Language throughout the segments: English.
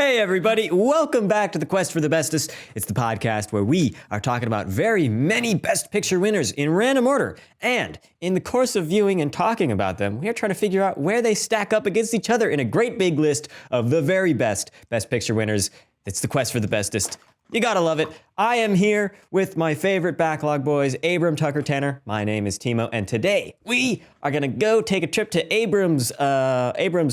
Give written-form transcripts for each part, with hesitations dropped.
Hey everybody, welcome back to the Quest for the Bestest. It's the podcast where we are talking about very many Best Picture winners in random order. And in the course of viewing and talking about them, we are trying to figure out where they stack up against each other in a great big list of the very best Best Picture winners. It's the Quest for the Bestest. You gotta love it. I am here with my favorite backlog boys, Abram, Tucker, Tanner. My name is Timo, and today we are gonna go take a trip to Abram's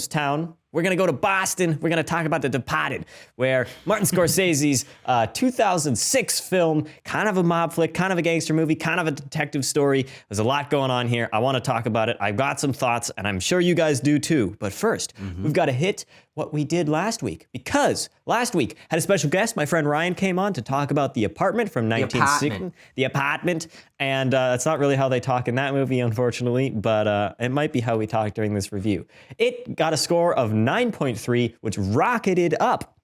town. We're gonna go to Boston. We're gonna talk about The Departed, where Martin Scorsese's 2006 film, kind of a mob flick, kind of a gangster movie, kind of a detective story. There's a lot going on here. I wanna talk about it. I've got some thoughts, and I'm sure you guys do too. But first, we've gotta hit what we did last week, because last week had a special guest. My friend Ryan came on to talk about The Apartment from 1960. The Apartment. And that's not really how they talk in that movie, unfortunately, but it might be how we talk during this review. It got a score of 9.3, which rocketed up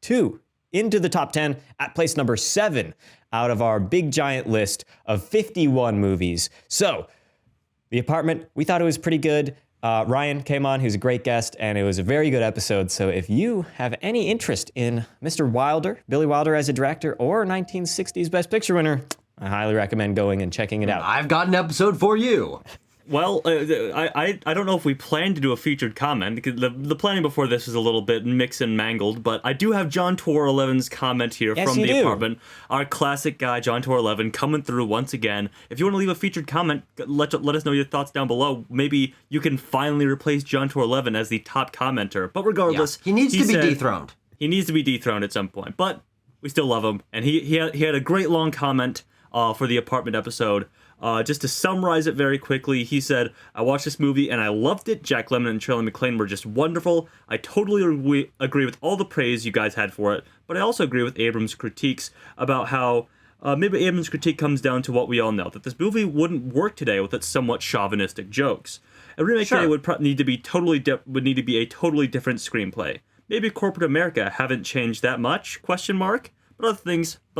into the top 10 at place number 7 out of our big giant list of 51 movies. So, The Apartment, we thought it was pretty good. Ryan came on, who's a great guest, and it was a very good episode. So if you have any interest in Mr. Wilder, Billy Wilder as a director, or 1960s Best Picture winner, I highly recommend going and checking it out. I've got an episode for you. Well, I don't know if we plan to do a featured comment, because the planning before this is a little bit mixed and mangled, but I do have John Tor 11's comment here from The Apartment. Our classic guy, John Tor 11, coming through once again. If you want to leave a featured comment, let us know your thoughts down below. Maybe you can finally replace John Tor 11 as the top commenter. But regardless, he needs to be dethroned. He needs to be dethroned at some point, but we still love him. And he had a great long comment for the Apartment episode. Just to summarize it very quickly, he said, I watched this movie and I loved it. Jack Lemmon and Shirley MacLaine were just wonderful. I totally agree with all the praise you guys had for it, but I also agree with Abram's critiques about how maybe Abram's critique comes down to what we all know, that this movie wouldn't work today with its somewhat chauvinistic jokes. A remake today would need to be a totally different screenplay. Maybe corporate America haven't changed that much, ? But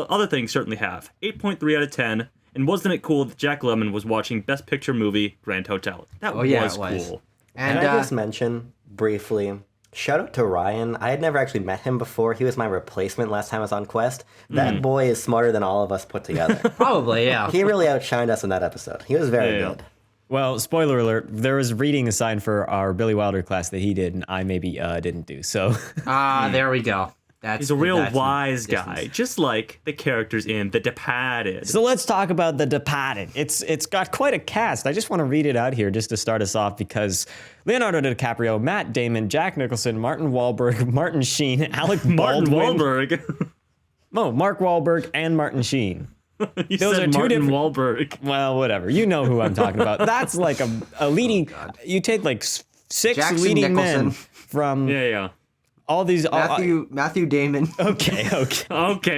other things certainly have. 8.3 out of 10. And wasn't it cool that Jack Lemmon was watching Best Picture movie Grand Hotel? That was cool. And I just mention briefly, shout out to Ryan. I had never actually met him before. He was my replacement last time I was on Quest. That boy is smarter than all of us put together. Probably, yeah. He really outshined us in that episode. He was very good. Well, spoiler alert, there was reading assigned for our Billy Wilder class that he did, and I maybe didn't do, so. There we go. He's a real wise guy, just like the characters in The Departed. So let's talk about The Departed. It's got quite a cast. I just want to read it out here just to start us off, because Leonardo DiCaprio, Matt Damon, Jack Nicholson, Martin Wahlberg, Martin Sheen, Alec Baldwin. Mark Wahlberg and Martin Sheen. Those are two different Wahlberg. Well, whatever. You know who I'm talking about. That's like a leading. You take like 6 Jackson leading Nicholson. men from. Yeah. All these Matthew Damon. Okay.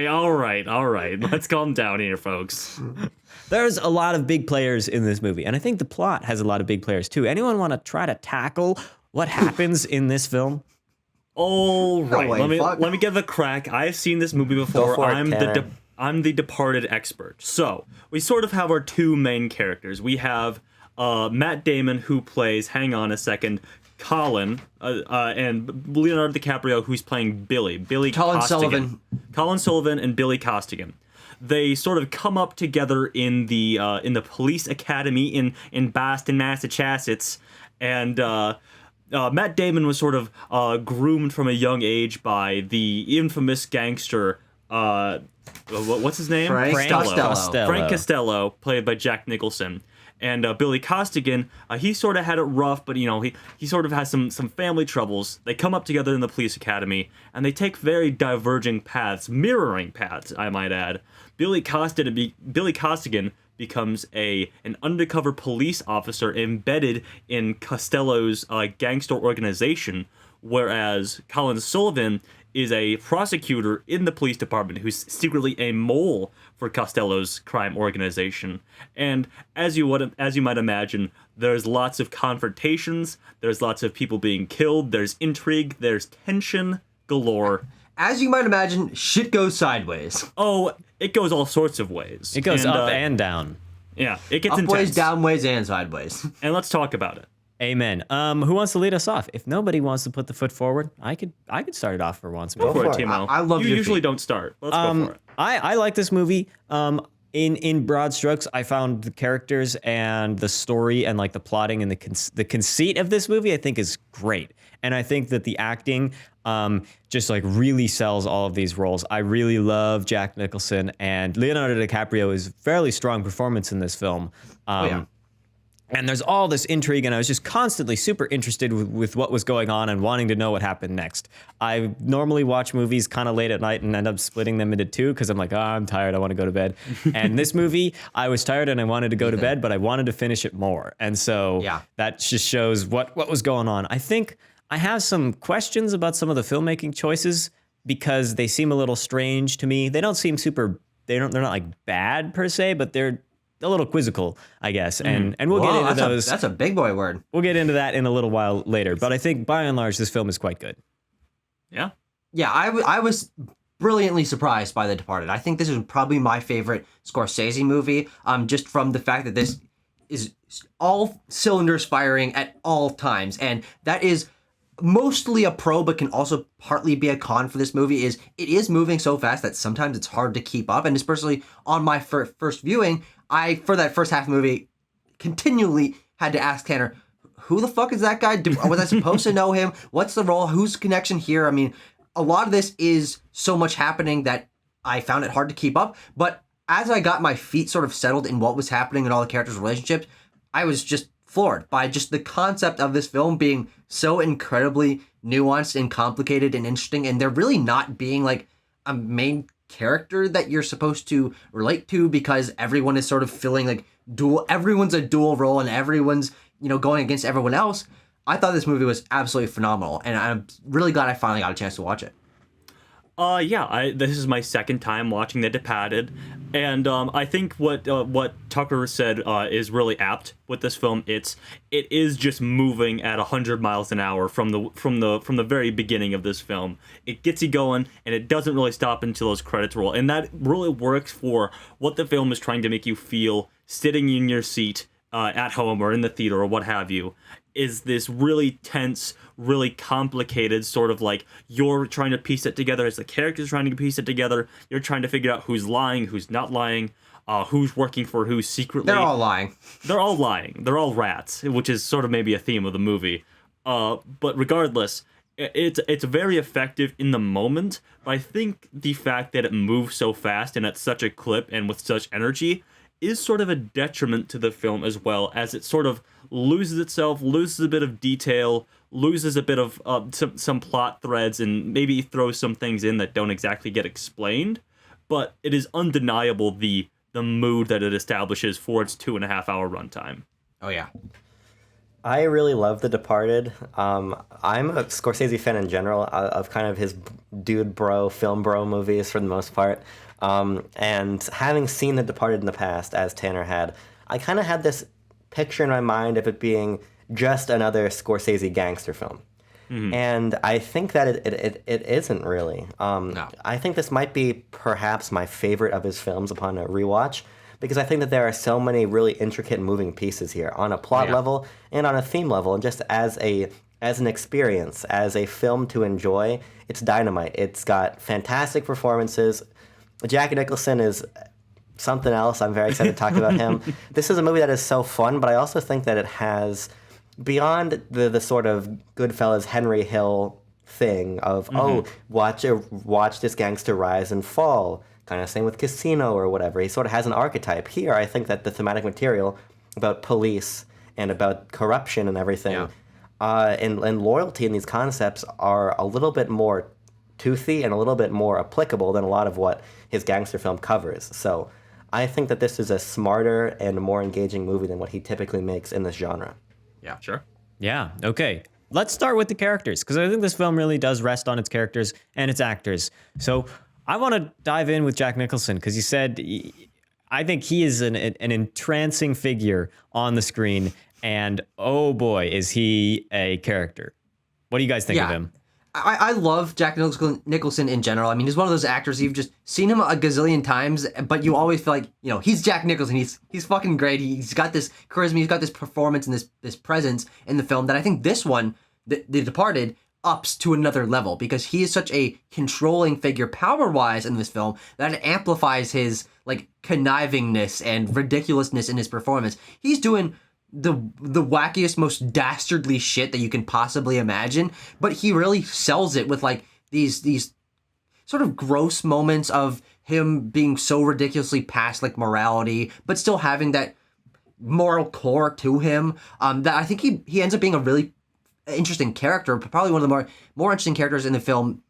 All right. Let's calm down here, folks. There's a lot of big players in this movie, and I think the plot has a lot of big players too. Anyone want to try to tackle what happens in this film? All right. Let me give a crack. I've seen this movie before. I'm the Departed expert. So we sort of have our two main characters. We have Matt Damon, who plays, hang on a second, Colin, and Leonardo DiCaprio, who's playing Billy Costigan. Colin Sullivan and Billy Costigan. They sort of come up together in the police academy in Boston, Massachusetts, and Matt Damon was sort of groomed from a young age by the infamous gangster. What's his name? Frank Costello. Frank Costello, played by Jack Nicholson. And Billy Costigan, he sort of had it rough, but, he sort of has some family troubles. They come up together in the police academy, and they take very diverging paths, mirroring paths, I might add. Billy Costigan becomes an undercover police officer embedded in Costello's gangster organization, whereas Colin Sullivan is a prosecutor in the police department who's secretly a mole for Costello's crime organization. And as you might imagine, there's lots of confrontations, there's lots of people being killed, there's intrigue, there's tension galore. As you might imagine, shit goes sideways. Oh, it goes all sorts of ways. It goes up and down. Yeah, it gets Up intense. ways, down ways, and sideways. And let's talk about it. Amen. Who wants to lead us off? If nobody wants to put the foot forward, I could start it off for once. Go for it, for it. Timo. I love you your usually feet. don't start. Let's go for it. I like this movie. In broad strokes, I found the characters and the story and like the plotting and the conceit of this movie, I think, is great. And I think that the acting just like really sells all of these roles. I really love Jack Nicholson, and Leonardo DiCaprio is fairly strong performance in this film. Yeah. And there's all this intrigue, and I was just constantly super interested with what was going on and wanting to know what happened next. I normally watch movies kind of late at night and end up splitting them into two because I'm like, I'm tired, I want to go to bed. And this movie, I was tired and I wanted to go to bed, but I wanted to finish it more. And so that just shows what was going on. I think I have some questions about some of the filmmaking choices because they seem a little strange to me. They don't seem they're not like bad per se, but they're a little quizzical, I guess, and we'll get into those. That's a big boy word. We'll get into that in a little while later. But I think by and large, this film is quite good. Yeah. Yeah, I was brilliantly surprised by The Departed. I think this is probably my favorite Scorsese movie, just from the fact that this is all cylinders firing at all times. And that is mostly a pro, but can also partly be a con for this movie. It is moving so fast that sometimes it's hard to keep up. And especially on my first viewing, for that first half of the movie, continually had to ask Tanner, who the fuck is that guy? Was I supposed to know him? What's the role? Who's connection here? I mean, a lot of this is so much happening that I found it hard to keep up. But as I got my feet sort of settled in what was happening in all the characters' relationships, I was just floored by just the concept of this film being so incredibly nuanced and complicated and interesting, and there really not being like a main character that you're supposed to relate to because everyone is sort of feeling like everyone's a dual role and everyone's, going against everyone else. I thought this movie was absolutely phenomenal, and I'm really glad I finally got a chance to watch it. This is my second time watching The Departed, and I think what Tucker said is really apt with this film. It is just moving at 100 miles an hour from the very beginning of this film. It gets you going, and it doesn't really stop until those credits roll, and that really works for what the film is trying to make you feel sitting in your seat at home or in the theater or what have you. Is this really tense, really complicated sort of like you're trying to piece it together as the character's trying to piece it together. You're trying to figure out who's lying, who's not lying, who's working for who secretly. They're all lying. They're all lying. They're all rats, which is sort of maybe a theme of the movie. But regardless, it's very effective in the moment. But I think the fact that it moves so fast and at such a clip and with such energy is sort of a detriment to the film as well, as it sort of loses itself, loses a bit of detail, loses a bit of some plot threads, and maybe throws some things in that don't exactly get explained. But it is undeniable the mood that it establishes for its 2.5-hour runtime. Oh, yeah. I really love The Departed. I'm a Scorsese fan in general of kind of his dude bro, film bro movies for the most part. And having seen The Departed in the past, as Tanner had, I kind of had this picture in my mind of it being just another Scorsese gangster film. Mm-hmm. And I think that it isn't really. No. I think this might be perhaps my favorite of his films upon a rewatch, because I think that there are so many really intricate moving pieces here on a plot level and on a theme level, and just as an experience, as a film to enjoy, it's dynamite. It's got fantastic performances. Jack Nicholson is something else. I'm very excited to talk about him. This is a movie that is so fun, but I also think that it has, beyond the sort of Goodfellas Henry Hill thing of, watch this gangster rise and fall, kind of same with Casino or whatever. He sort of has an archetype. Here, I think that the thematic material about police and about corruption and everything, and loyalty in these concepts are a little bit more toothy and a little bit more applicable than a lot of what his gangster film covers. So I think that this is a smarter and more engaging movie than what he typically makes in this genre. Yeah. Sure. Yeah, okay. Let's start with the characters, because I think this film really does rest on its characters and its actors. So I want to dive in with Jack Nicholson, because you said, I think he is an entrancing figure on the screen, and oh boy, is he a character. What do you guys think of him? I love Jack Nicholson in general. I mean, he's one of those actors you've just seen him a gazillion times, but you always feel like, you know, he's Jack Nicholson. He's fucking great. He's got this charisma. He's got this performance and this presence in the film that I think this one, The Departed, ups to another level because he is such a controlling figure power-wise in this film that it amplifies his like connivingness and ridiculousness in his performance. He's doing the wackiest, most dastardly shit that you can possibly imagine, but he really sells it with like these sort of gross moments of him being so ridiculously past like morality, but still having that moral core to him. That I think he ends up being a really interesting character, probably one of the more interesting characters in the film.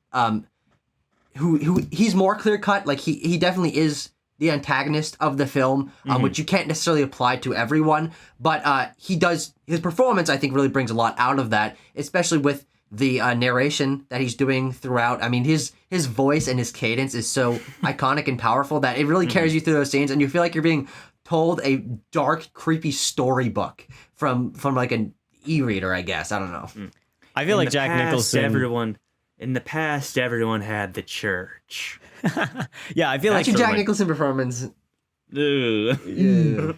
Who he's more clear cut. Like he definitely is the antagonist of the film, which you can't necessarily apply to everyone, but his performance, I think, really brings a lot out of that, especially with the narration that he's doing throughout. I mean, his voice and his cadence is so iconic and powerful that it really carries you through those scenes, and you feel like you're being told a dark, creepy storybook from like an e-reader, I guess. I don't know. I feel like Jack Nicholson. In the past, everyone had the church. Yeah, I feel That's like your Jack Nicholson performance. Ugh.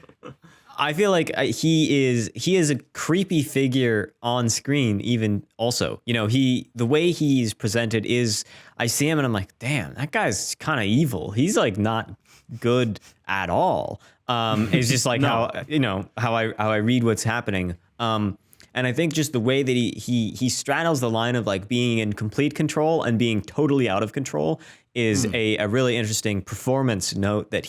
I feel like he is a creepy figure on screen. Even also, you know, the way he's presented is, I see him and I'm like, damn, that guy's kind of evil. He's like not good at all. It's just like how I read what's happening. And I think just the way that he straddles the line of like being in complete control and being totally out of control is a really interesting performance note that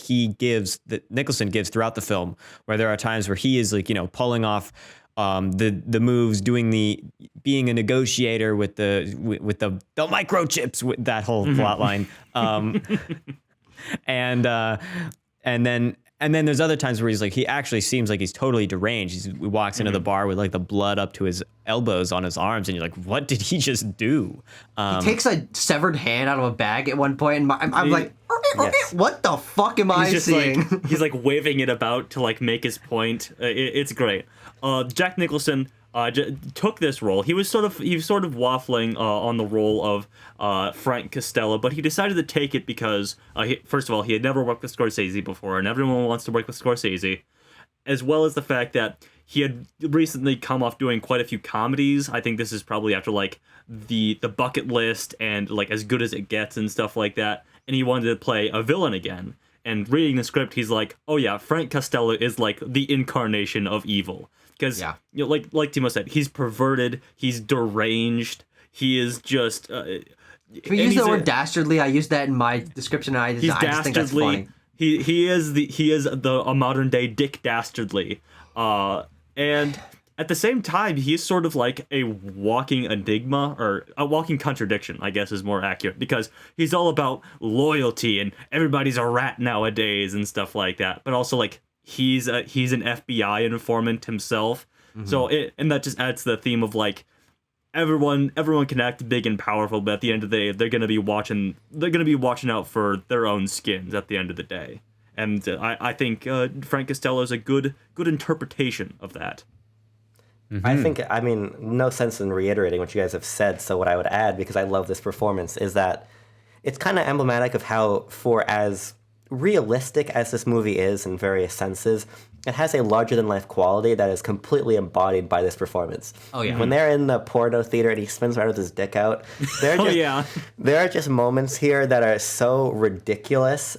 Nicholson gives throughout the film, where there are times where he is like, you know, pulling off the moves, being a negotiator with the microchips, with that whole plot line. And then there's other times where he's like, he actually seems like he's totally deranged. He walks into the bar with like the blood up to his elbows on his arms, and you're like, what did he just do? He takes a severed hand out of a bag at one point, and I'm like, yes. What the fuck am I seeing? Like, he's like waving it about to like make his point. It's great. Jack Nicholson took this role. He was sort of waffling on the role of Frank Costello, but he decided to take it because first of all, he had never worked with Scorsese before, and everyone wants to work with Scorsese, as well as the fact that he had recently come off doing quite a few comedies. I think this is probably after like the Bucket List and like As Good as It Gets and stuff like that, and he wanted to play a villain again. And reading the script, he's like, oh yeah, Frank Costello is like the incarnation of evil. Because, you know, like Timo said, he's perverted, he's deranged, he is just... Can we use the word dastardly? I used that in my description, and I just think that's funny. He is a modern day Dick Dastardly. And at the same time, he's sort of like a walking enigma, or a walking contradiction, I guess is more accurate, because he's all about loyalty and everybody's a rat nowadays and stuff like that. But also like he's an FBI informant himself. So and that just adds to the theme of like everyone can act big and powerful, but at the end of the day, they're gonna be watching out for their own skins at the end of the day. And I think Frank Costello is a good interpretation of that. I think, I mean, no sense in reiterating what you guys have said, so what I would add, because I love this performance, is that it's kind of emblematic of how, for as realistic as this movie is in various senses, it has a larger-than-life quality that is completely embodied by this performance. Oh, yeah. When they're in the porno theater and he spins around with his dick out, there are just moments here that are so ridiculous,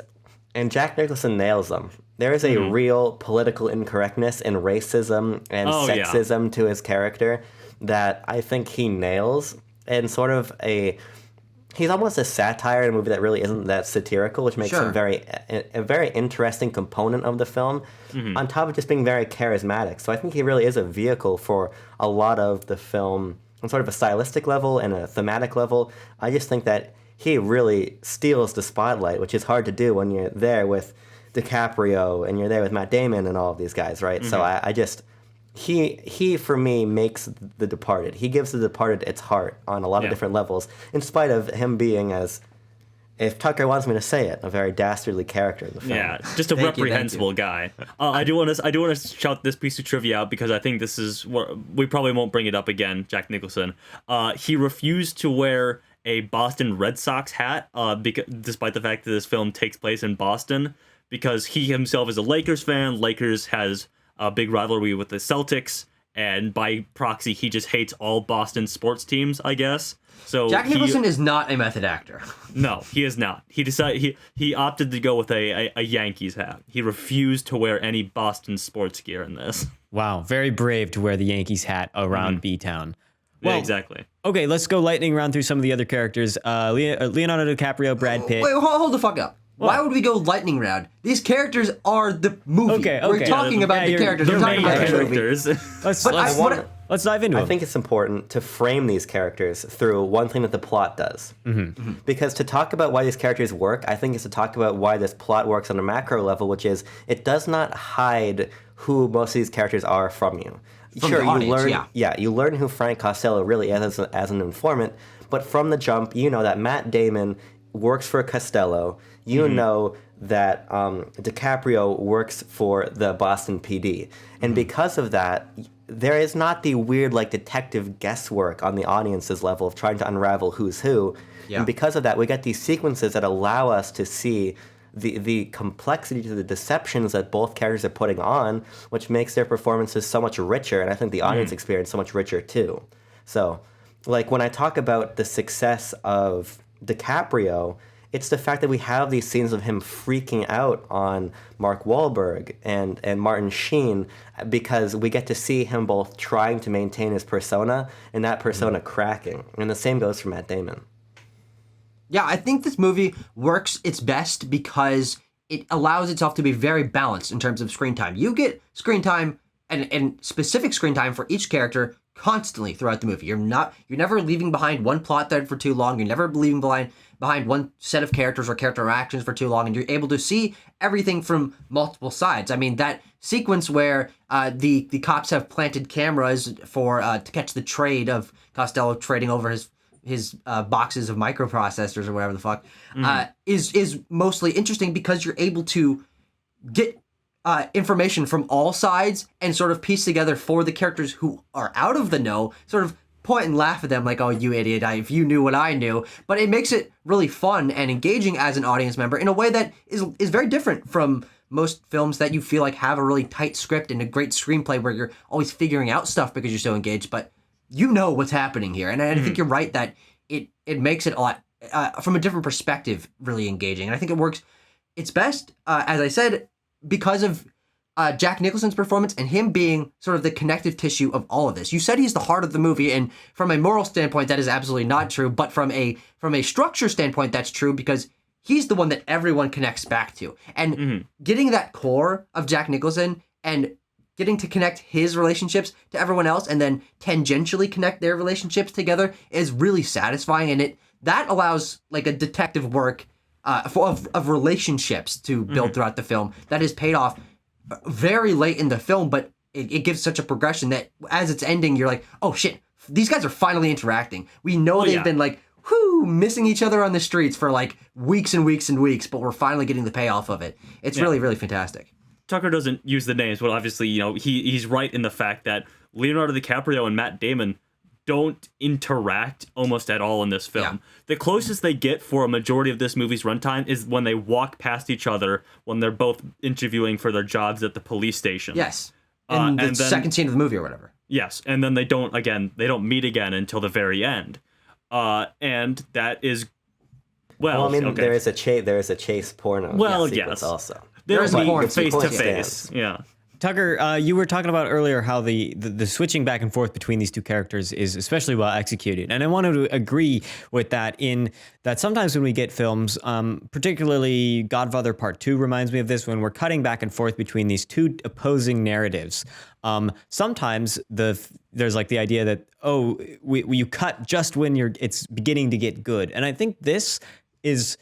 and Jack Nicholson nails them. There is a real political incorrectness and racism and sexism to his character that I think he nails, and sort of he's almost a satire in a movie that really isn't that satirical, which makes him a very interesting component of the film, on top of just being very charismatic. So I think he really is a vehicle for a lot of the film on sort of a stylistic level and a thematic level. I just think that he really steals the spotlight, which is hard to do when you're there with DiCaprio and you're there with Matt Damon and all of these guys, right? So I just... He for me makes The Departed. He gives The Departed its heart on a lot of different levels, in spite of him being as if Tucker wants me to say it, a very dastardly character in the film. Yeah, just a Thank you, reprehensible guy. I do want to shout this piece of trivia out because I think this is what we probably won't bring it up again. Jack Nicholson, he refused to wear a Boston Red Sox hat, despite the fact that this film takes place in Boston, because he himself is a Lakers fan. Lakers has a big rivalry with the Celtics, and by proxy, he just hates all Boston sports teams, I guess. So Jack Nicholson is not a method actor. No, he is not. He decided he opted to go with a Yankees hat. He refused to wear any Boston sports gear in this. Wow, very brave to wear the Yankees hat around B-Town. Well, Yeah, exactly. Okay, let's go lightning round through some of the other characters. Leonardo DiCaprio, Brad Pitt. Wait, hold the fuck up. Why would we go lightning round? These characters are the movie. Okay, We're okay. talking about the characters. They're We're talking main about the movie. characters. Let's dive into I them. think it's important to frame these characters through one thing that the plot does. Because to talk about why these characters work, I think is to talk about why this plot works on a macro level, which is it does not hide who most of these characters are from you. From the audience, you learn, you learn who Frank Costello really is as an informant, but from the jump, you know that Matt Damon works for Costello. You know that DiCaprio works for the Boston PD. And because of that, there is not the weird like detective guesswork on the audience's level of trying to unravel who's who. Yeah. And because of that, we get these sequences that allow us to see the complexity to the deceptions that both characters are putting on, which makes their performances so much richer, and I think the audience experience so much richer too. So, like when I talk about the success of DiCaprio, it's the fact that we have these scenes of him freaking out on Mark Wahlberg and Martin Sheen because we get to see him both trying to maintain his persona and that persona cracking. And the same goes for Matt Damon. Yeah, I think this movie works its best because it allows itself to be very balanced in terms of screen time. You get screen time and specific screen time for each character constantly throughout the movie. You're never leaving behind one plot thread for too long. You're never leaving behind one set of characters or character interactions for too long, and you're able to see everything from multiple sides. I mean, that sequence where the cops have planted cameras for to catch the trade of Costello trading over his boxes of microprocessors or whatever the fuck is mostly interesting because you're able to get information from all sides and sort of piece together for the characters who are out of the know, sort of point and laugh at them like, oh, you idiot, if you knew what I knew. But it makes it really fun and engaging as an audience member in a way that is very different from most films that you feel like have a really tight script and a great screenplay where you're always figuring out stuff because you're so engaged, but you know what's happening here. And I think you're right that it makes it a lot, from a different perspective, really engaging. And I think it works its best, as I said, because of Jack Nicholson's performance and him being sort of the connective tissue of all of this. You said he's the heart of the movie, and from a moral standpoint, that is absolutely not true. But from a structure standpoint, that's true because he's the one that everyone connects back to. And getting that core of Jack Nicholson and getting to connect his relationships to everyone else and then tangentially connect their relationships together is really satisfying. And that allows like a detective work of relationships to build throughout the film that is paid off very late in the film, but it gives such a progression that as it's ending, you're like, oh shit, these guys are finally interacting. We know they've been like, missing each other on the streets for like weeks and weeks and weeks, but we're finally getting the payoff of it. It's really, really fantastic. Tucker doesn't use the names, but obviously, he's right in the fact that Leonardo DiCaprio and Matt Damon don't interact almost at all in this film. Yeah. The closest they get for a majority of this movie's runtime is when they walk past each other when they're both interviewing for their jobs at the police station. Yes. In the second scene of the movie or whatever. Yes, and then they don't meet again until the very end. And that is, Well, I mean, there is a chase porno. Sequence also. There's porn face to sequence, face. Yeah. Tucker, you were talking about earlier how the switching back and forth between these two characters is especially well executed. And I wanted to agree with that in that sometimes when we get films, particularly Godfather Part 2 reminds me of this, when we're cutting back and forth between these two opposing narratives. Sometimes there's like the idea that, you cut just when it's beginning to get good. And I think this is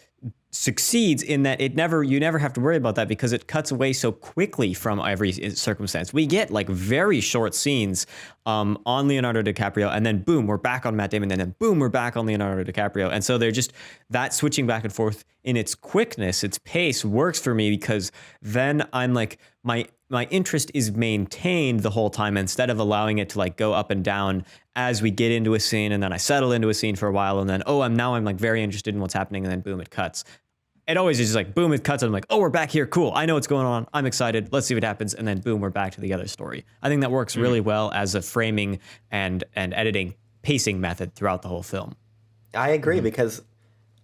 succeeds in that you never have to worry about that because it cuts away so quickly from every circumstance. We get like very short scenes on Leonardo DiCaprio, and then boom, we're back on Matt Damon, and then boom, we're back on Leonardo DiCaprio. And so they're just, that switching back and forth in its quickness, its pace works for me, because then I'm like, my interest is maintained the whole time instead of allowing it to like go up and down as we get into a scene, and then I settle into a scene for a while, and then I'm like very interested in what's happening, and then boom, it cuts. It always is just like boom, it cuts, and I'm like, oh, we're back here, cool. I know what's going on. I'm excited. Let's see what happens, and then boom, we're back to the other story. I think that works really well as a framing and editing pacing method throughout the whole film. I agree because,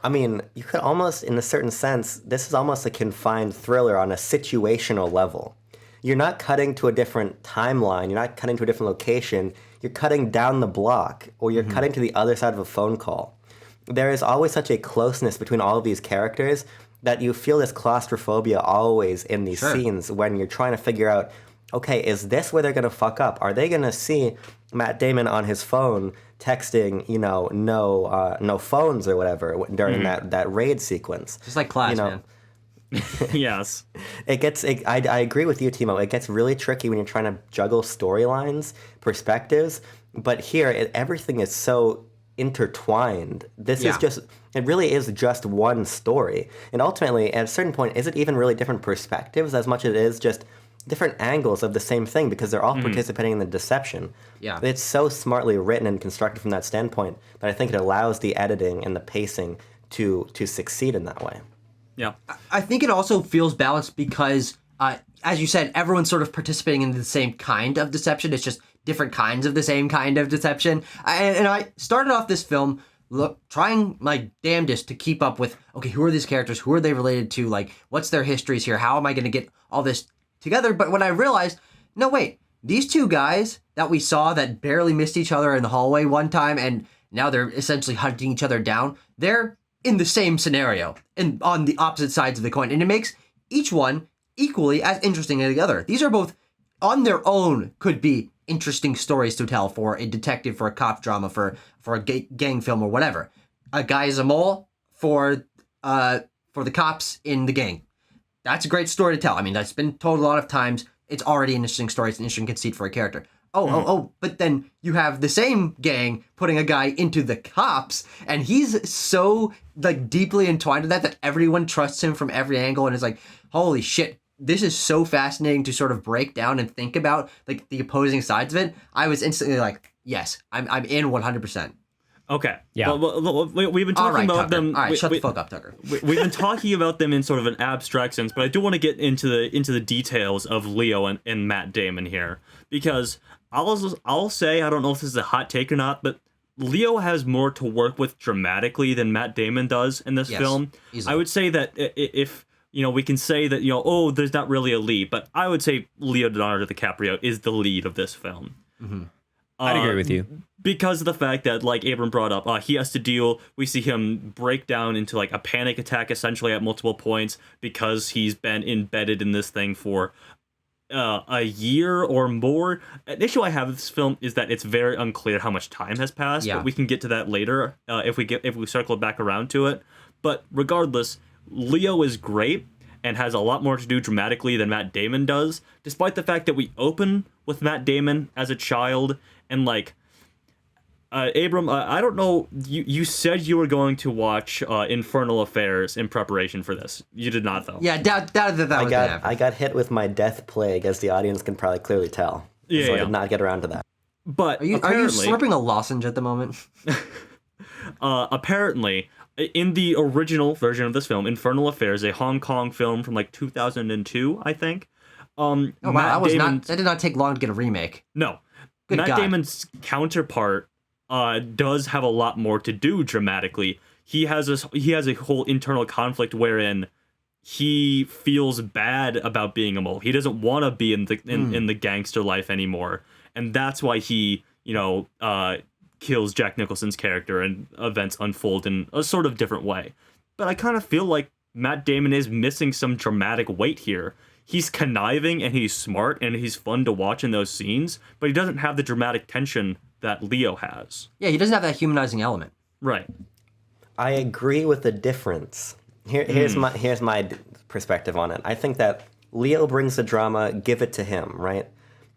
I mean, you could almost, in a certain sense, this is almost a confined thriller on a situational level. You're not cutting to a different timeline. You're not cutting to a different location. You're cutting down the block, or you're cutting to the other side of a phone call. There is always such a closeness between all of these characters that you feel this claustrophobia always in these scenes when you're trying to figure out, okay, is this where they're going to fuck up? Are they going to see Matt Damon on his phone texting, no phones or whatever during that raid sequence? Just like Class, man. Yes. I agree with you, Timo. It gets really tricky when you're trying to juggle storylines, perspectives, but here everything is so intertwined. It really is just one story. And ultimately, at a certain point, is it even really different perspectives as much as it is just different angles of the same thing, because they're all participating in the deception. Yeah. It's so smartly written and constructed from that standpoint that I think it allows the editing and the pacing to succeed in that way. Yeah. I think it also feels balanced because, as you said, everyone's sort of participating in the same kind of deception. It's just different kinds of the same kind of deception. And I started off this film trying my damnedest to keep up with, okay, who are these characters? Who are they related to? Like, what's their histories here? How am I going to get all this together? But when I realized, no, wait, these two guys that we saw that barely missed each other in the hallway one time, and now they're essentially hunting each other down, they're in the same scenario and on the opposite sides of the coin. And it makes each one equally as interesting as the other. These are both on their own could be interesting stories to tell for a detective, for a cop drama, for a gang film or whatever. A guy is a mole for the cops in the gang. That's a great story to tell. I mean, that's been told a lot of times. It's already an interesting story. It's an interesting conceit for a character. But then you have the same gang putting a guy into the cops, and he's so like deeply entwined with that everyone trusts him from every angle, and it's like, holy shit, this is so fascinating to sort of break down and think about like the opposing sides of it. I was instantly like, yes, I'm in 100%. Okay. Yeah. Well, we've been talking about Tucker. them. All right, shut the fuck up, Tucker. We've been talking about them in sort of an abstract sense, but I do want to get into the details of Leo and Matt Damon here, because I'll say, I don't know if this is a hot take or not, but Leo has more to work with dramatically than Matt Damon does in this film. Easily. I would say that if we can say that there's not really a lead, but I would say Leonardo DiCaprio is the lead of this film. Mm-hmm. I'd agree with you. Because of the fact that, like Abram brought up, he has to deal, we see him break down into like a panic attack essentially at multiple points because he's been embedded in this thing for a year or more. An issue I have with this film is that it's very unclear how much time has passed, but we can get to that later if we circle back around to it. But regardless, Leo is great and has a lot more to do dramatically than Matt Damon does, despite the fact that we open with Matt Damon as a child. And like, Abram, I don't know, you said you were going to watch Infernal Affairs in preparation for this. You did not, though. Yeah, doubt that was I got hit with my death plague, as the audience can probably clearly tell. Yeah, so I did not get around to that. But are you slurping a lozenge at the moment? Apparently, in the original version of this film, Infernal Affairs, a Hong Kong film from like 2002, I think. That did not take long to get a remake. No. Good Matt God. Damon's counterpart does have a lot more to do dramatically. He has a whole internal conflict wherein he feels bad about being a mole. He doesn't want to be in the gangster life anymore, and that's why he kills Jack Nicholson's character, and events unfold in a sort of different way. But I kind of feel like Matt Damon is missing some dramatic weight here. He's conniving and he's smart and he's fun to watch in those scenes, but he doesn't have the dramatic tension that Leo has. Yeah, he doesn't have that humanizing element. Right. I agree with the difference. Here's my perspective on it. I think that Leo brings the drama, give it to him, right?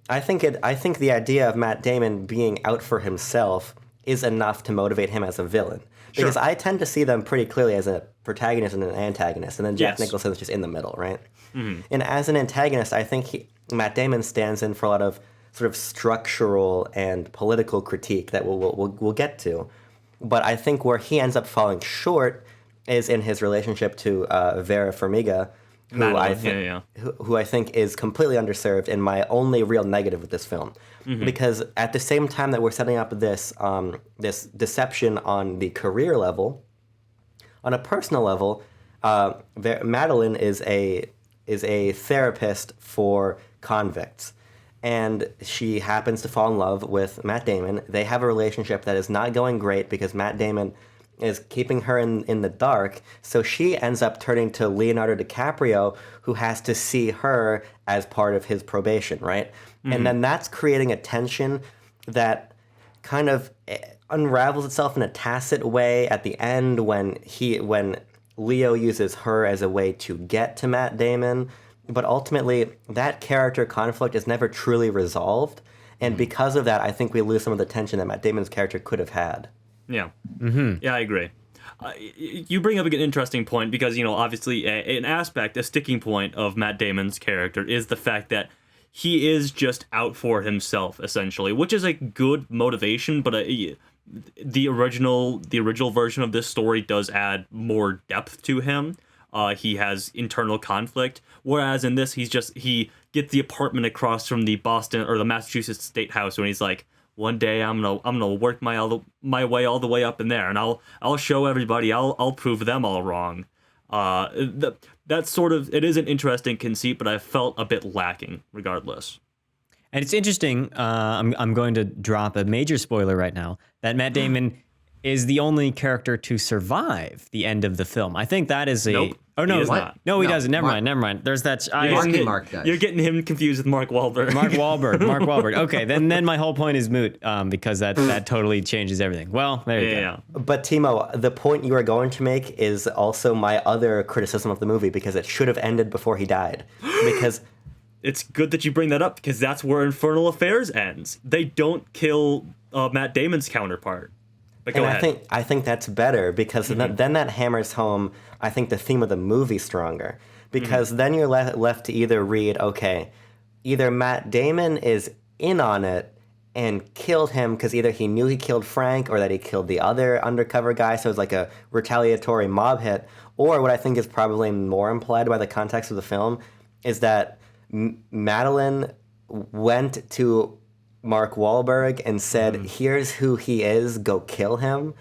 I think the idea of Matt Damon being out for himself is enough to motivate him as a villain. Because I tend to see them pretty clearly as a protagonist and an antagonist, and then Jack Nicholson is just in the middle, right? Mm-hmm. And as an antagonist, I think Matt Damon stands in for a lot of sort of structural and political critique that we'll get to. But I think where he ends up falling short is in his relationship to Vera Farmiga, who I think is completely underserved and my only real negative with this film. Mm-hmm. Because at the same time that we're setting up this this deception on the career level, on a personal level, Madeline is a therapist for convicts. And she happens to fall in love with Matt Damon. They have a relationship that is not going great because Matt Damon is keeping her in the dark. So she ends up turning to Leonardo DiCaprio, who has to see her as part of his probation, right? Mm-hmm. And then that's creating a tension that kind of unravels itself in a tacit way at the end when Leo uses her as a way to get to Matt Damon. But ultimately, that character conflict is never truly resolved. And because of that, I think we lose some of the tension that Matt Damon's character could have had. Yeah. Mm-hmm. Yeah, I agree. You bring up an interesting point because, obviously a sticking point of Matt Damon's character is the fact that he is just out for himself, essentially, which is a good motivation, but the original version of this story does add more depth to him. He has internal conflict, whereas in this, he gets the apartment across from the Boston or the Massachusetts State House when he's like, one day I'm gonna work my way all the way up in there, and I'll show everybody, I'll prove them all wrong. That's sort of, it is an interesting conceit, but I felt a bit lacking regardless. And it's interesting. I'm going to drop a major spoiler right now that Matt Damon is the only character to survive the end of the film. I think that is a... Nope. Oh, no. He is not. No, he doesn't. Never mind. There's that... Mark does. You're getting him confused with Mark Wahlberg. Mark Wahlberg. Okay, then my whole point is moot because that totally changes everything. Well, there you go. Yeah. But Timo, the point you are going to make is also my other criticism of the movie because it should have ended before he died. Because... It's good that you bring that up because that's where Infernal Affairs ends. They don't kill Matt Damon's counterpart. But go ahead. I think that's better because then that hammers home, I think, the theme of the movie stronger. Because then you're left to either read, okay, either Matt Damon is in on it and killed him because either he knew he killed Frank or that he killed the other undercover guy, so it's like a retaliatory mob hit, or what I think is probably more implied by the context of the film is that Madeline went to Mark Wahlberg and said, here's who he is, go kill him,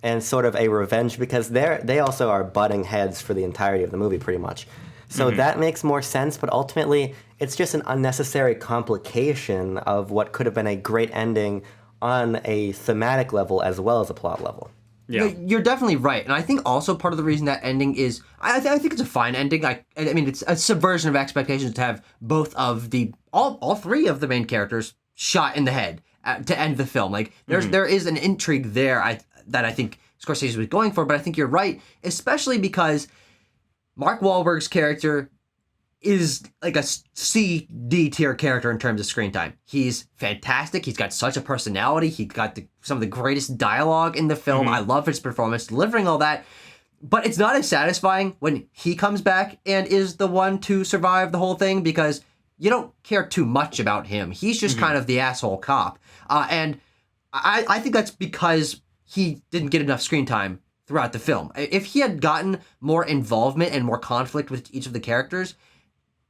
and sort of a revenge because they also are butting heads for the entirety of the movie pretty much. So that makes more sense, but ultimately it's just an unnecessary complication of what could have been a great ending on a thematic level as well as a plot level. Yeah, you're definitely right, and I think also part of the reason that ending is, I think it's a fine ending. I mean, it's a subversion of expectations to have both of all three of the main characters shot in the head to end the film. Like there is an intrigue there that I think Scorsese was going for, but I think you're right, especially because Mark Wahlberg's character is like a C, D tier character in terms of screen time. He's fantastic. He's got such a personality. He's got some of the greatest dialogue in the film. I love his performance, delivering all that. But it's not as satisfying when he comes back and is the one to survive the whole thing because you don't care too much about him. He's just kind of the asshole cop. And I think that's because he didn't get enough screen time throughout the film. If he had gotten more involvement and more conflict with each of the characters,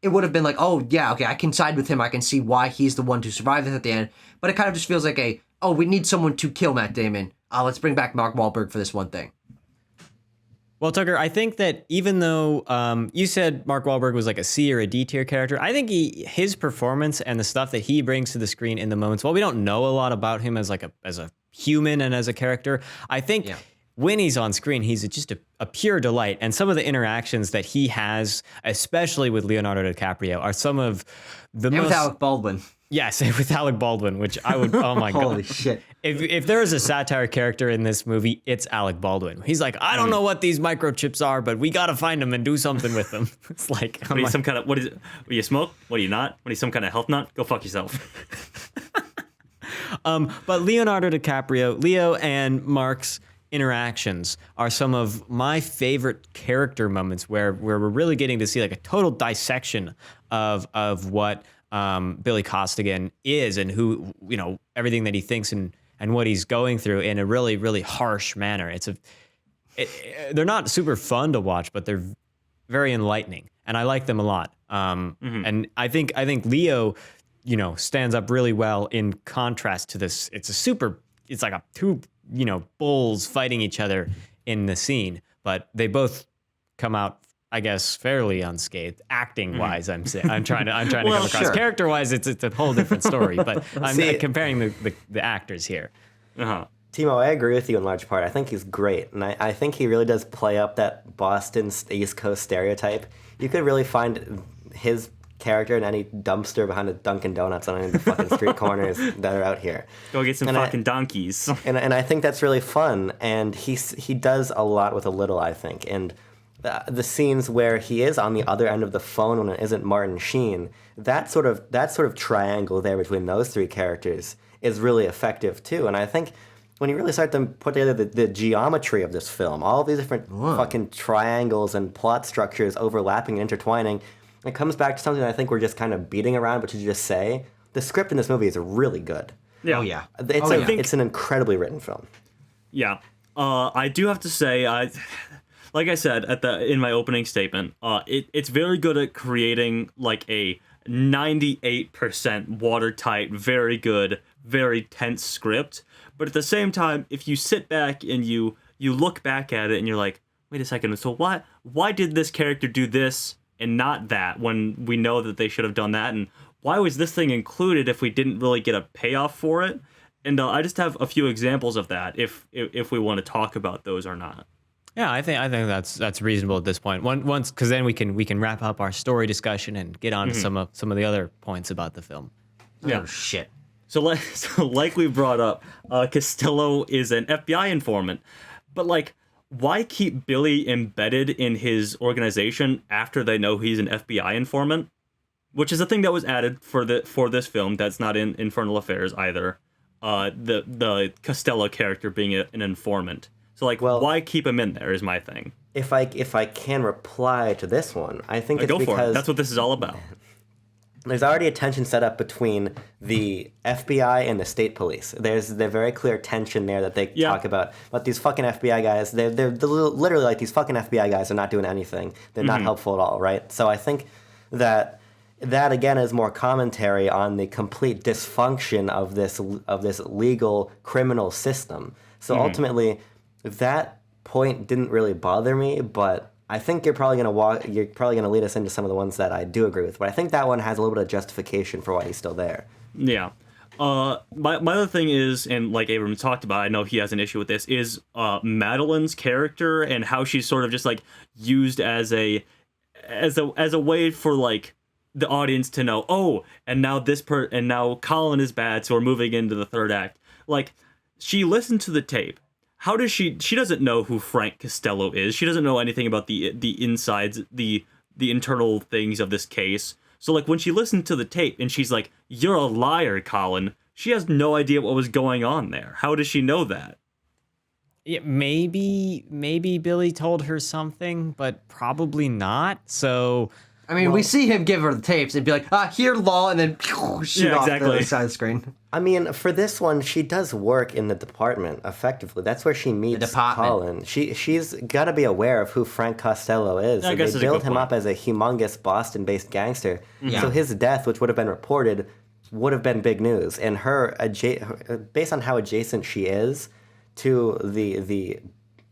it would have been like, oh, yeah, okay, I can side with him. I can see why he's the one to survive this at the end. But it kind of just feels like we need someone to kill Matt Damon. Let's bring back Mark Wahlberg for this one thing. Well, Tucker, I think that even though you said Mark Wahlberg was like a C or a D tier character, I think his performance and the stuff that he brings to the screen in the moments, while we don't know a lot about him as a human and as a character, I think when he's on screen, he's just a pure delight. And some of the interactions that he has, especially with Leonardo DiCaprio, are some of the most... And with Alec Baldwin. Yes, with Alec Baldwin, which I would. Oh my Holy god! shit. If there is a satire character in this movie, it's Alec Baldwin. He's like, I don't know what these microchips are, but we gotta find them and do something with them. It's like, What are you, some kind of, what is it? What do you smoke? What are you not? What are you, some kind of health nut? Go fuck yourself. But Leonardo DiCaprio, Leo and Mark's interactions are some of my favorite character moments where we're really getting to see like a total dissection of what Billy Costigan is and who, everything that he thinks and what he's going through in a really, really harsh manner. They're not super fun to watch, but they're very enlightening, and I like them a lot. And I think Leo, stands up really well in contrast to this. It's like two, bulls fighting each other in the scene, but they both come out, I guess, fairly unscathed. Acting wise, I'm trying to come across. sure. Character wise, it's a whole different story. But I'm comparing the actors here. Uh-huh. Timo, I agree with you in large part. I think he's great, and I think he really does play up that Boston East Coast stereotype. You could really find his character in any dumpster behind a Dunkin' Donuts on any of the fucking street corners that are out here. Go get some fucking donkeys. And I think that's really fun, and he does a lot with a little, I think. And the scenes where he is on the other end of the phone when it isn't Martin Sheen, that sort of triangle there between those three characters is really effective too. And I think when you really start to put together the geometry of this film, all of these different fucking triangles and plot structures overlapping and intertwining, it comes back to something that I think we're just kind of beating around, but to just say, the script in this movie is really good. Yeah. Oh, yeah. It's an incredibly written film. Yeah. I do have to say, like I said in my opening statement, it's very good at creating like a 98% watertight, very good, very tense script. But at the same time, if you sit back and you look back at it and you're like, wait a second, so why did this character do this and not that when we know that they should have done that? And why was this thing included if we didn't really get a payoff for it? And I just have a few examples of that if we want to talk about those or not. Yeah, I think that's reasonable at this point. Once, because then we can wrap up our story discussion and get on to some of the other points about the film. Yeah. Oh, shit. So like we brought up, Costello is an FBI informant, but like, why keep Billy embedded in his organization after they know he's an FBI informant? Which is a thing that was added for this film that's not in Infernal Affairs either. The Costello character being an informant. So like, why keep him in there is my thing. If I can reply to this one, I think it's Go for it. because That's what this is all about. there's already a tension set up between the FBI and the state police. There's the very clear tension there that they talk about these fucking FBI guys. They're literally like, these fucking FBI guys are not doing anything. They're not helpful at all, right? So I think that again is more commentary on the complete dysfunction of this legal criminal system. So ultimately, that point didn't really bother me, but I think you're probably gonna lead us into some of the ones that I do agree with. But I think that one has a little bit of justification for why he's still there. Yeah. My other thing is, and like Abram talked about, I know he has an issue with this, is Madeline's character and how she's sort of just like used as a way for like the audience to know, oh, and now now Colin is bad, so we're moving into the third act. Like, she listened to the tape. How does she doesn't know who Frank Costello is. She doesn't know anything about the insides, the internal things of this case. So like, when she listened to the tape and she's like, "You're a liar, Colin," she has no idea what was going on there. How does she know that? Yeah, maybe Billy told her something, but probably not. So I mean, we see him give her the tapes and be like, here, lol, and then shoot off the side of the screen. I mean, for this one, she does work in the department effectively. That's where she meets Colin. She's got to be aware of who Frank Costello is. I guess they build him up as a humongous Boston-based gangster. Yeah. So his death, which would have been reported, would have been big news. And her, based on how adjacent she is to the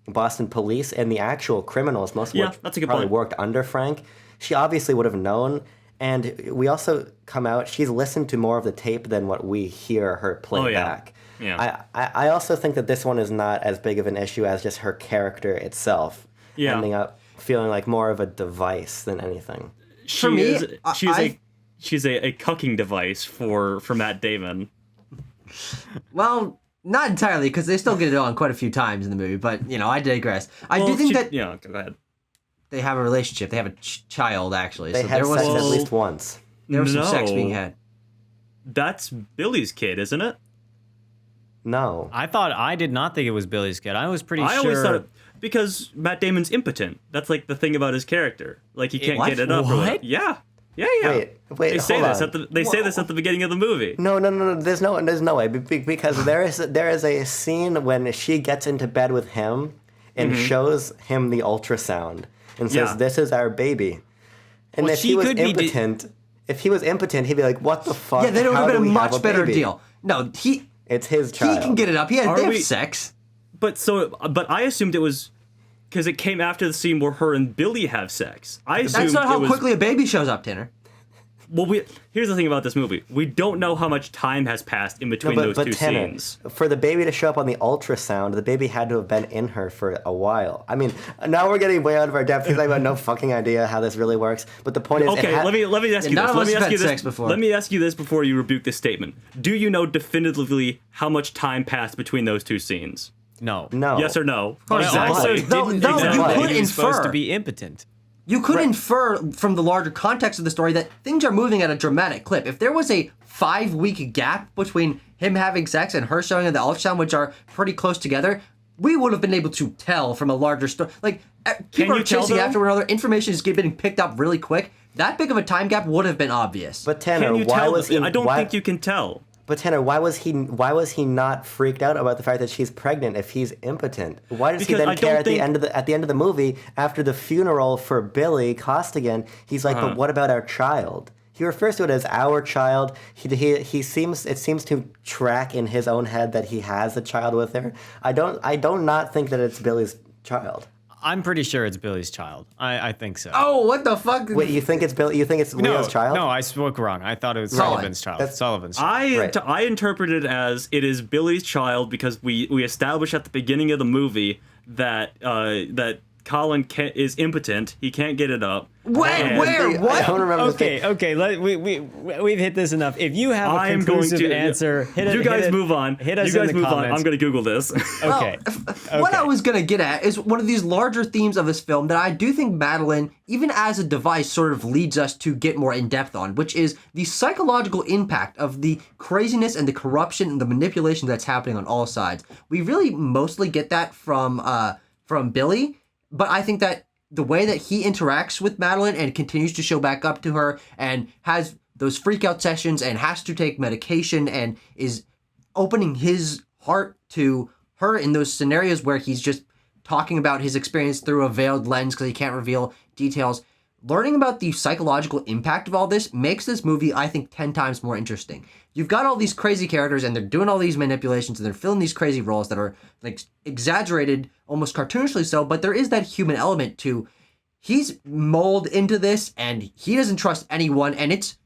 Boston police and the actual criminals, most of which that's a good probably point. worked under Frank, she obviously would have known. And we also come out, she's listened to more of the tape than what we hear her play back. Yeah. I also think that this one is not as big of an issue as just her character itself ending up feeling like more of a device than anything. For me, she's a cucking device for Matt Damon. Well, not entirely, because they still get it on quite a few times in the movie. But I digress. I do think that go ahead. they have a relationship. They have a child, actually. They so had there was sex at least once. there was some sex being had. That's Billy's kid, isn't it? No. I did not think it was Billy's kid. I was pretty sure. I always thought it, because Matt Damon's impotent. That's like the thing about his character. Like he can't What? get it up. Or What? yeah. Wait, They say hold this on. say this at the beginning of the movie. No. There's no way because there is a scene when she gets into bed with him and shows him the ultrasound and says, Yeah. "This is our baby." And Well, if she he was could be impotent, he'd be like, "What the fuck?" Yeah, then it would How have do been a we have much better baby?" deal. No, he It's his child. can get it up. They Are have we- sex. But I assumed it was because it came after the scene where her and Billy have sex. I assumed That's not it how was, quickly a baby shows up, Tanner. Well, here's the thing about this movie. We don't know how much time has passed in between those two Tanner, scenes. for the baby to show up on the ultrasound, the baby had to have been in her for a while. I mean, now we're getting way out of our depth because I have no fucking idea how this really works. But the point is, Okay, let me ask you none this. of Let us me have ask you had this. sex before. Let me ask you this before you rebuke this statement. Do you know definitively how much time passed between those two scenes? No. No. Yes or no? But it also Exactly. didn't No, exactly you that could he was supposed infer. to be impotent. You could infer from the larger context of the story that things are moving at a dramatic clip. If there was a 5-week gap between him having sex and her showing the ultrasound, which are pretty close together, we would have been able to tell from a larger story. Like, people you are tell, chasing though? after one another. Information is getting picked up really quick. That big of a time gap would have been obvious. But Tanner, Can you why tell? was he? I don't why, think you can tell. But Tanner, why was he not freaked out about the fact that she's pregnant if he's impotent? Why does he Because then I care don't at the end of the movie after the funeral for Billy Costigan? He's like, but what about our child? He refers to it as our child. It seems to track in his own head that he has a child with her. I don't not think that it's Billy's child. I'm pretty sure it's Billy's child. I think so. oh, what the fuck? Wait, you think it's Billy? You think it's no, Leo's child? no, I spoke wrong. I thought it was Sullivan. Sullivan's child. That's- Sullivan's child. Right. I interpret it as it is Billy's child because we establish at the beginning of the movie that Colin is impotent. He can't get it up. When? And- Where? I What? don't remember. Okay. We've hit this enough. If you have a I'm going conclusive to answer, hit it. You guys hit it- move on. Hit us You guys in the move on. comments. I'm going to Google this. Okay. What I was gonna get at is one of these larger themes of this film that I do think Madeline, even as a device, sort of leads us to get more in depth on, which is the psychological impact of the craziness and the corruption and the manipulation that's happening on all sides. We really mostly get that from Billy, but I think that the way that he interacts with Madeline and continues to show back up to her and has those freak out sessions and has to take medication and is opening his heart to her in those scenarios where he's just talking about his experience through a veiled lens because he can't reveal details. Learning about the psychological impact of all this makes this movie, I think, 10 times more interesting. You've got all these crazy characters and they're doing all these manipulations and they're filling these crazy roles that are like exaggerated, almost cartoonishly so, but there is that human element to he's molded into this and he doesn't trust anyone and it's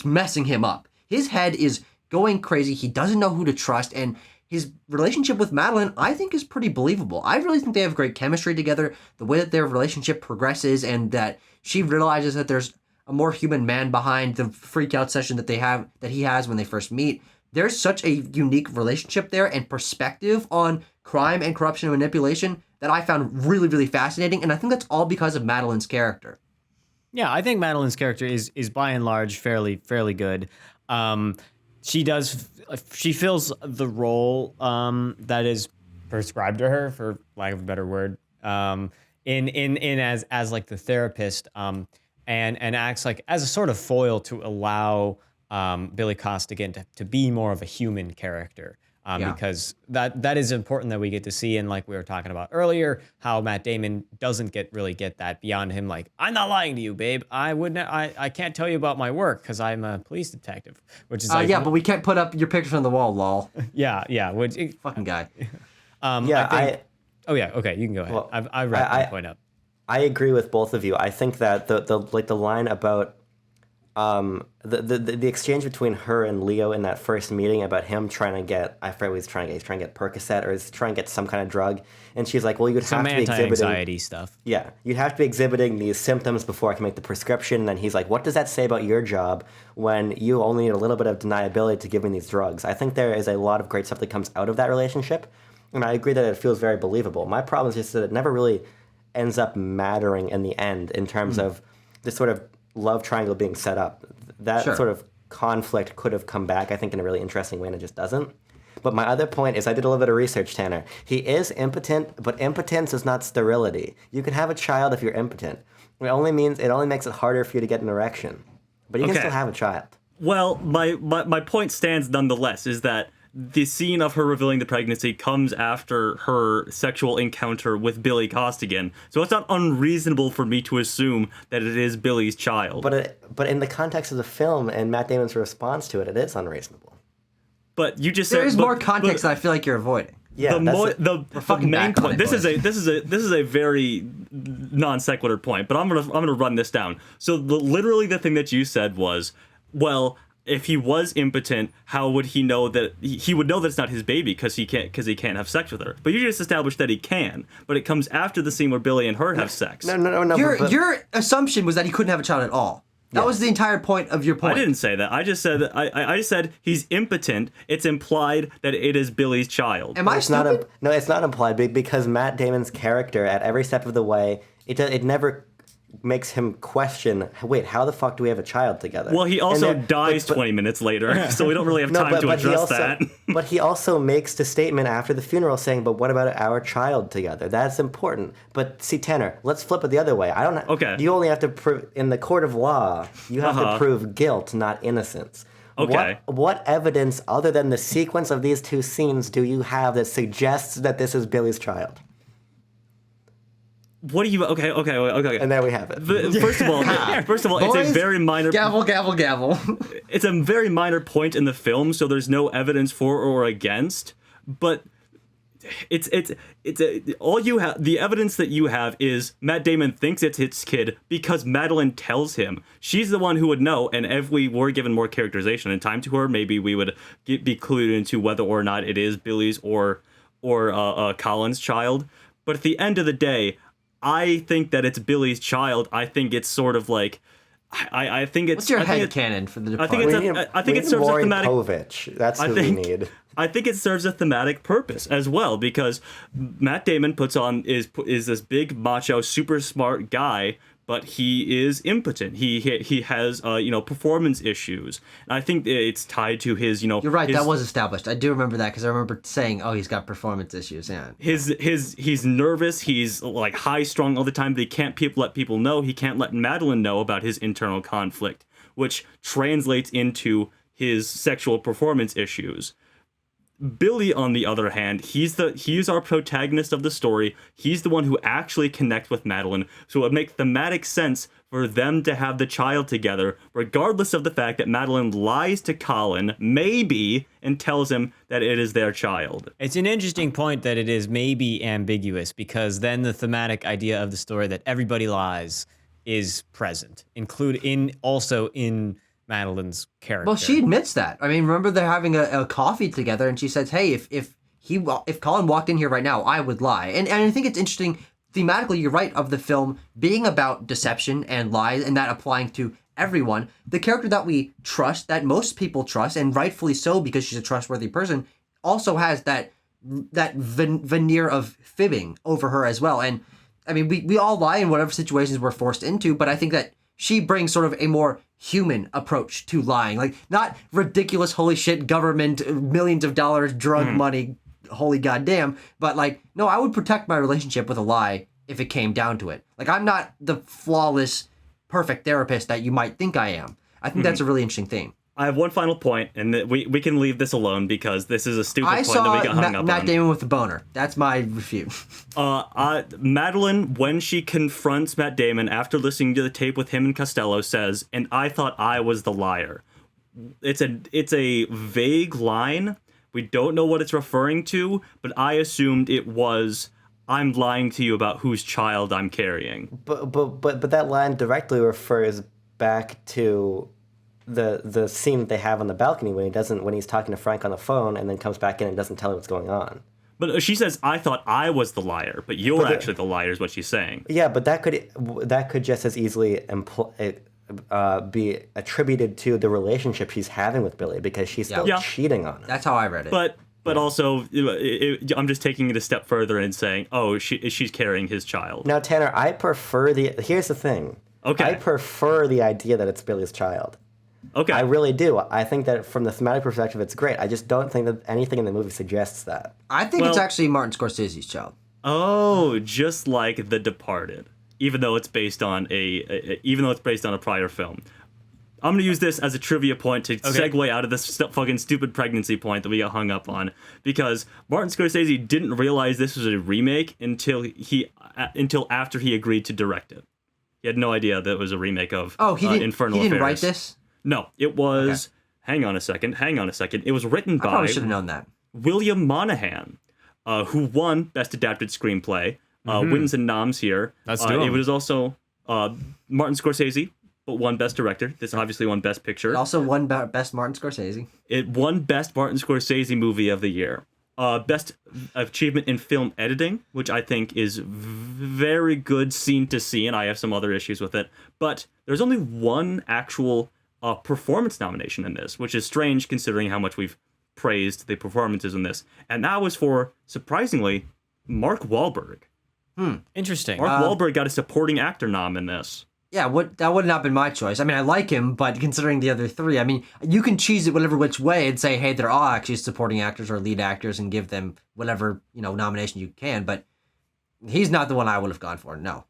messing him up. His head is going crazy. He doesn't know who to trust and his relationship with Madeline, I think, is pretty believable. I really think they have great chemistry together. The way that their relationship progresses and that she realizes that there's a more human man behind the freak out session that he has when they first meet. There's such a unique relationship there and perspective on crime and corruption and manipulation that I found really, really fascinating. And I think that's all because of Madeline's character. Yeah, I think Madeline's character is by and large fairly good. She fills the role that is prescribed to her, for lack of a better word, in as like the therapist, and acts like as a sort of foil to allow Billy Costigan to be more of a human character. Because that is important that we get to see, and like we were talking about earlier, how Matt Damon doesn't really get that beyond him. Like, I'm not lying to you, babe. I can't tell you about my work because I'm a police detective, which is like, Yeah, but we can't put up your pictures on the wall, lol. yeah. Which Fucking guy. okay, you can go ahead. Well, I wrapped my point up. I agree with both of you. I think that the line about the exchange between her and Leo in that first meeting about him trying to get, I forget what he's trying to get. He's trying to get Percocet, or he's trying to get some kind of drug, and she's like, well, you'd Some have to be exhibiting anti-anxiety stuff. Yeah, you'd have to be exhibiting these symptoms before I can make the prescription. And then he's like, what does that say about your job when you only need a little bit of deniability to give me these drugs? I think there is a lot of great stuff that comes out of that relationship, and I agree that it feels very believable. My problem is just that it never really ends up mattering in the end in terms of this sort of love triangle being set up. That Sure. sort of conflict could have come back, I think, in a really interesting way, and it just doesn't. But my other point is I did a little bit of research, Tanner. He is impotent, but impotence is not sterility. You can have a child if you're impotent. It only makes it harder for you to get an erection. But you can Okay. still have a child. Well, my point stands nonetheless, is that the scene of her revealing the pregnancy comes after her sexual encounter with Billy Costigan. So it's not unreasonable for me to assume that it is Billy's child. But in the context of the film and Matt Damon's response to it, it is unreasonable. But you just said There is but- more context but- that I feel like you're avoiding. Yeah, the fucking main back on point. it, This is boys. a very non sequitur point, but I'm gonna run this down. So literally the thing that you said was, well, if he was impotent, how would he know that he would know that it's not his baby because he can't have sex with her? But you just established that he can. But it comes after the scene where Billy and her have sex. No. Your assumption was that he couldn't have a child at all. That was the entire point of your point. I didn't say that. I just said that I just said he's impotent. It's implied that it is Billy's child. Am I It's stupid? not it's not implied because Matt Damon's character at every step of the way, it never makes him question, wait, how the fuck do we have a child together? Well, he also And then- dies but- 20 minutes later, so we don't really have time to he address also, that. But he also makes the statement after the funeral saying, but what about our child together? That's important. But see, Tanner, let's flip it the other way. I don't. Okay. You only have to prove, in the court of law, you have to prove guilt, not innocence. Okay. What evidence other than the sequence of these two scenes do you have that suggests that this is Billy's child? What do you? Okay. And there we have it. First of all, it's Boys, a very minor. Gavel, gavel, gavel. It's a very minor point in the film, so there's no evidence for or against. But all you have. The evidence that you have is Matt Damon thinks it's his kid because Madeline tells him. She's the one who would know. And if we were given more characterization and time to her, maybe we would be clued into whether or not it is Billy's or Colin's child. But at the end of the day, I think that it's Billy's child. I think it's sort of like, I think it's. What's your I think headcanon for the I think department? it's I think it serves a Maury thematic. Povich. That's I who think we need. I think it serves a thematic purpose as well because Matt Damon is this big macho, super smart guy, but he is impotent. He has performance issues. And I think it's tied to his You're right, his, that was established. I do remember that because I remember saying, oh, he's got performance issues. Yeah. he's nervous. He's like high strung all the time. But he can't let people know. He can't let Madeline know about his internal conflict, which translates into his sexual performance issues. Billy, on the other hand, he's our protagonist of the story. He's the one who actually connects with Madeline, so it would make thematic sense for them to have the child together, regardless of the fact that Madeline lies to Colin, maybe, and tells him that it is their child. It's an interesting point that it is maybe ambiguous because then the thematic idea of the story that everybody lies is present, also in Madeline's character. Well, she admits that. I mean, remember they're having a coffee together, and she says, "Hey, if Colin walked in here right now, I would lie." And I think it's interesting thematically. You're right of the film being about deception and lies, and that applying to everyone. The character that we trust, that most people trust, and rightfully so because she's a trustworthy person, also has that veneer of fibbing over her as well. And I mean, we all lie in whatever situations we're forced into, but I think that she brings sort of a more human approach to lying. Like, not ridiculous, holy shit, government, millions of dollars, drug money, holy goddamn, but like, no, I would protect my relationship with a lie if it came down to it. Like, I'm not the flawless, perfect therapist that you might think I am. I think that's a really interesting theme. I have one final point, and we can leave this alone because this is a stupid I point that saw we got hung up Matt on. Damon with the boner. That's my refute. Madeline, when she confronts Matt Damon after listening to the tape with him and Costello, says, "And I thought I was the liar." It's a vague line. We don't know what it's referring to, but I assumed it was, "I'm lying to you about whose child I'm carrying." But that line directly refers back to the scene that they have on the balcony when he's talking to Frank on the phone and then comes back in and doesn't tell him what's going on. But she says, I thought I was the liar, but you're actually the liar is what she's saying. Yeah, but that could just as easily be attributed to the relationship she's having with Billy, because she's still cheating on him. That's how I read it. But also, I'm just taking it a step further and saying, oh, she's carrying his child. Now, Tanner, here's the thing. Okay. I prefer the idea that it's Billy's child. Okay. I really do. I think that from the thematic perspective, it's great. I just don't think that anything in the movie suggests that. I think it's actually Martin Scorsese's child. Oh, just like The Departed, even though it's based on a prior film. I'm gonna use this as a trivia point to segue out of this fucking stupid pregnancy point that we got hung up on, because Martin Scorsese didn't realize this was a remake until after he agreed to direct it. He had no idea that it was a remake of Infernal Affairs. He didn't write this? No, it was. Okay. Hang on a second. It was written by. I probably should have known that. William Monahan, who won Best Adapted Screenplay. Wins and noms here. That's dope. It was also Martin Scorsese, but won Best Director. This obviously won Best Picture. It also won Best Martin Scorsese. It won Best Martin Scorsese Movie of the Year. Best Achievement in Film Editing, which I think is very good scene to scene. I have some other issues with it. But there's only one actual performance nomination in this, which is strange considering how much we've praised the performances in this. And that was for, surprisingly, Mark Wahlberg. Interesting. Mark Wahlberg got a supporting actor nom in this. Yeah, that would not have been my choice. I mean, I like him, but considering the other three, I mean, you can cheese it whatever which way and say, hey, they're all actually supporting actors or lead actors and give them whatever, nomination you can, but he's not the one I would have gone for. No,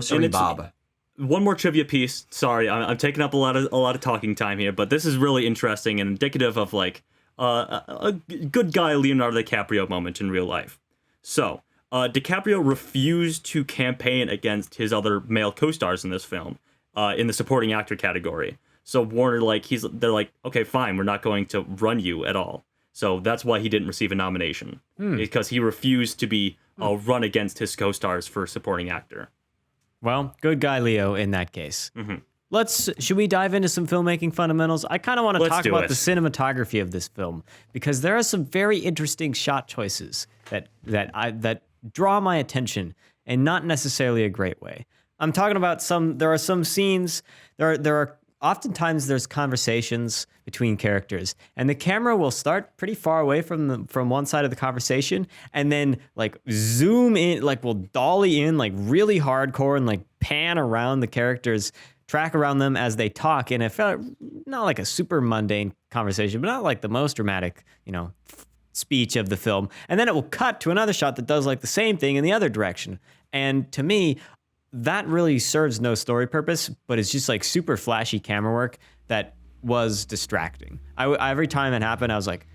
sorry, Bob. One more trivia piece. Sorry, I'm taking up a lot of talking time here, but this is really interesting and indicative of like a good guy Leonardo DiCaprio moment in real life. So, DiCaprio refused to campaign against his other male co-stars in this film, in the supporting actor category. So Warner, they're like, okay, fine, we're not going to run you at all. So that's why he didn't receive a nomination, because he refused to be run against his co-stars for supporting actor. Well, good guy Leo in that case. Should we dive into some filmmaking fundamentals? I kind of want to talk about the cinematography of this film, because there are some very interesting shot choices that draw my attention, and not necessarily a great way. I'm talking about there are some scenes, there are oftentimes there's conversations between characters, and the camera will start pretty far away from one side of the conversation, and then zoom in, will dolly in really hardcore and pan around the characters, track around them as they talk, and it felt not like a super mundane conversation, but not like the most dramatic, speech of the film. And then it will cut to another shot that does the same thing in the other direction. And to me, that really serves no story purpose, but it's just super flashy camera work that was distracting. Every time it happened, I was like,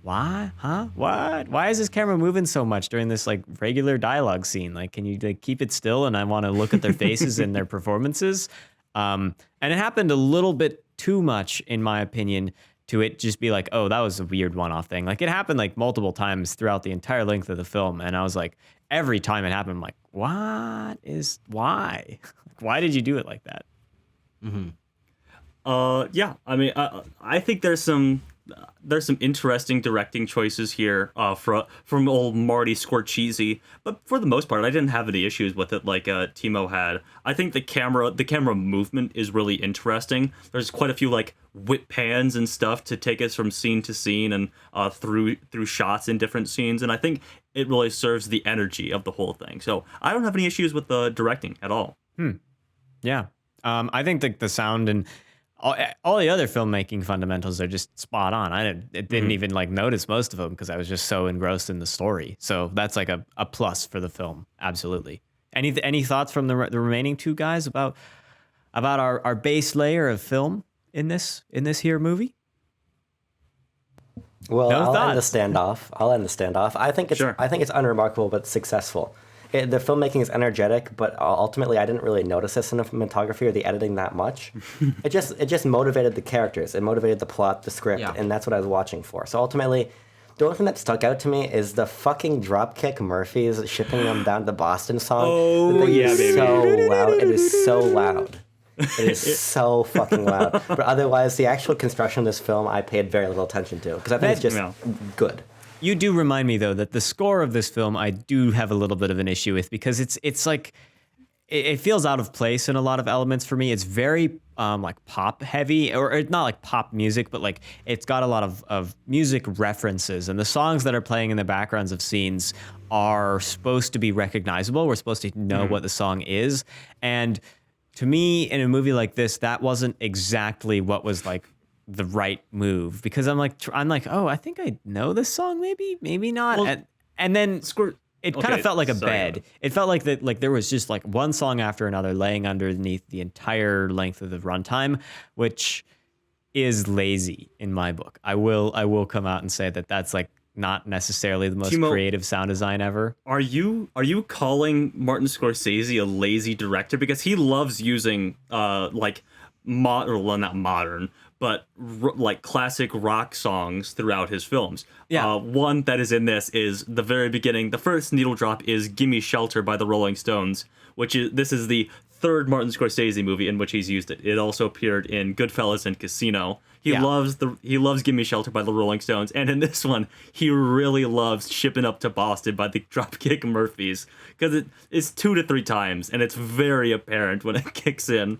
why? Huh? What? Why is this camera moving so much during this regular dialogue scene? Can you keep it still? And I want to look at their faces and their performances. And it happened a little bit too much, in my opinion, to it just be oh, that was a weird one-off thing. It happened multiple times throughout the entire length of the film, and I was every time it happened, I'm why? Why did you do it like that? Yeah, I mean, I think there's some interesting directing choices here from old Marty Scorsese, but for the most part, I didn't have any issues with it like Timo had. I think the camera movement is really interesting. There's quite a few whip pans and stuff to take us from scene to scene and through shots in different scenes, and I think it really serves the energy of the whole thing. So I don't have any issues with the directing at all. Yeah, I think the sound and all the other filmmaking fundamentals are just spot on. I didn't even notice most of them because I was just so engrossed in the story. So that's a plus for the film. Absolutely. Any thoughts from the remaining two guys about our base layer of film in this here movie? Well, I'll end the standoff. I think it's unremarkable but successful. The filmmaking is energetic, but ultimately I didn't really notice the cinematography or the editing that much. It just motivated the characters. It motivated the plot, the script, and that's what I was watching for. So ultimately, the only thing that stuck out to me is the fucking Dropkick Murphys shipping them down to Boston song. Oh, yeah, baby. So loud. It is so loud. It is so fucking loud. But otherwise, the actual construction of this film, I paid very little attention to because I think it's just good. You do remind me though that the score of this film I do have a little bit of an issue with because it's like it feels out of place in a lot of elements for me. It's very like pop heavy, or not like pop music, but like it's got a lot of music references, and the songs that are playing in the backgrounds of scenes are supposed to be recognizable. We're supposed to know what the song is, and to me, in a movie like this, that wasn't exactly what was like the right move, because I'm like, oh, I think I know this song, maybe not, well, and then it kind of felt like a bed. It felt like that, like there was just like one song after another laying underneath the entire length of the runtime, which is lazy in my book. I will come out and say that that's like not necessarily the most creative sound design ever. Are you calling Martin Scorsese a lazy director? Because he loves using like not modern, but like classic rock songs throughout his films. Yeah. One that is in this is the very beginning. The first needle drop is "Gimme Shelter" by the Rolling Stones, this is the third Martin Scorsese movie in which he's used it. It also appeared in Goodfellas and Casino. He loves "Gimme Shelter" by the Rolling Stones, and in this one, he really loves "Shipping Up to Boston" by the Dropkick Murphys, because it's 2 to 3 times, and it's very apparent when it kicks in.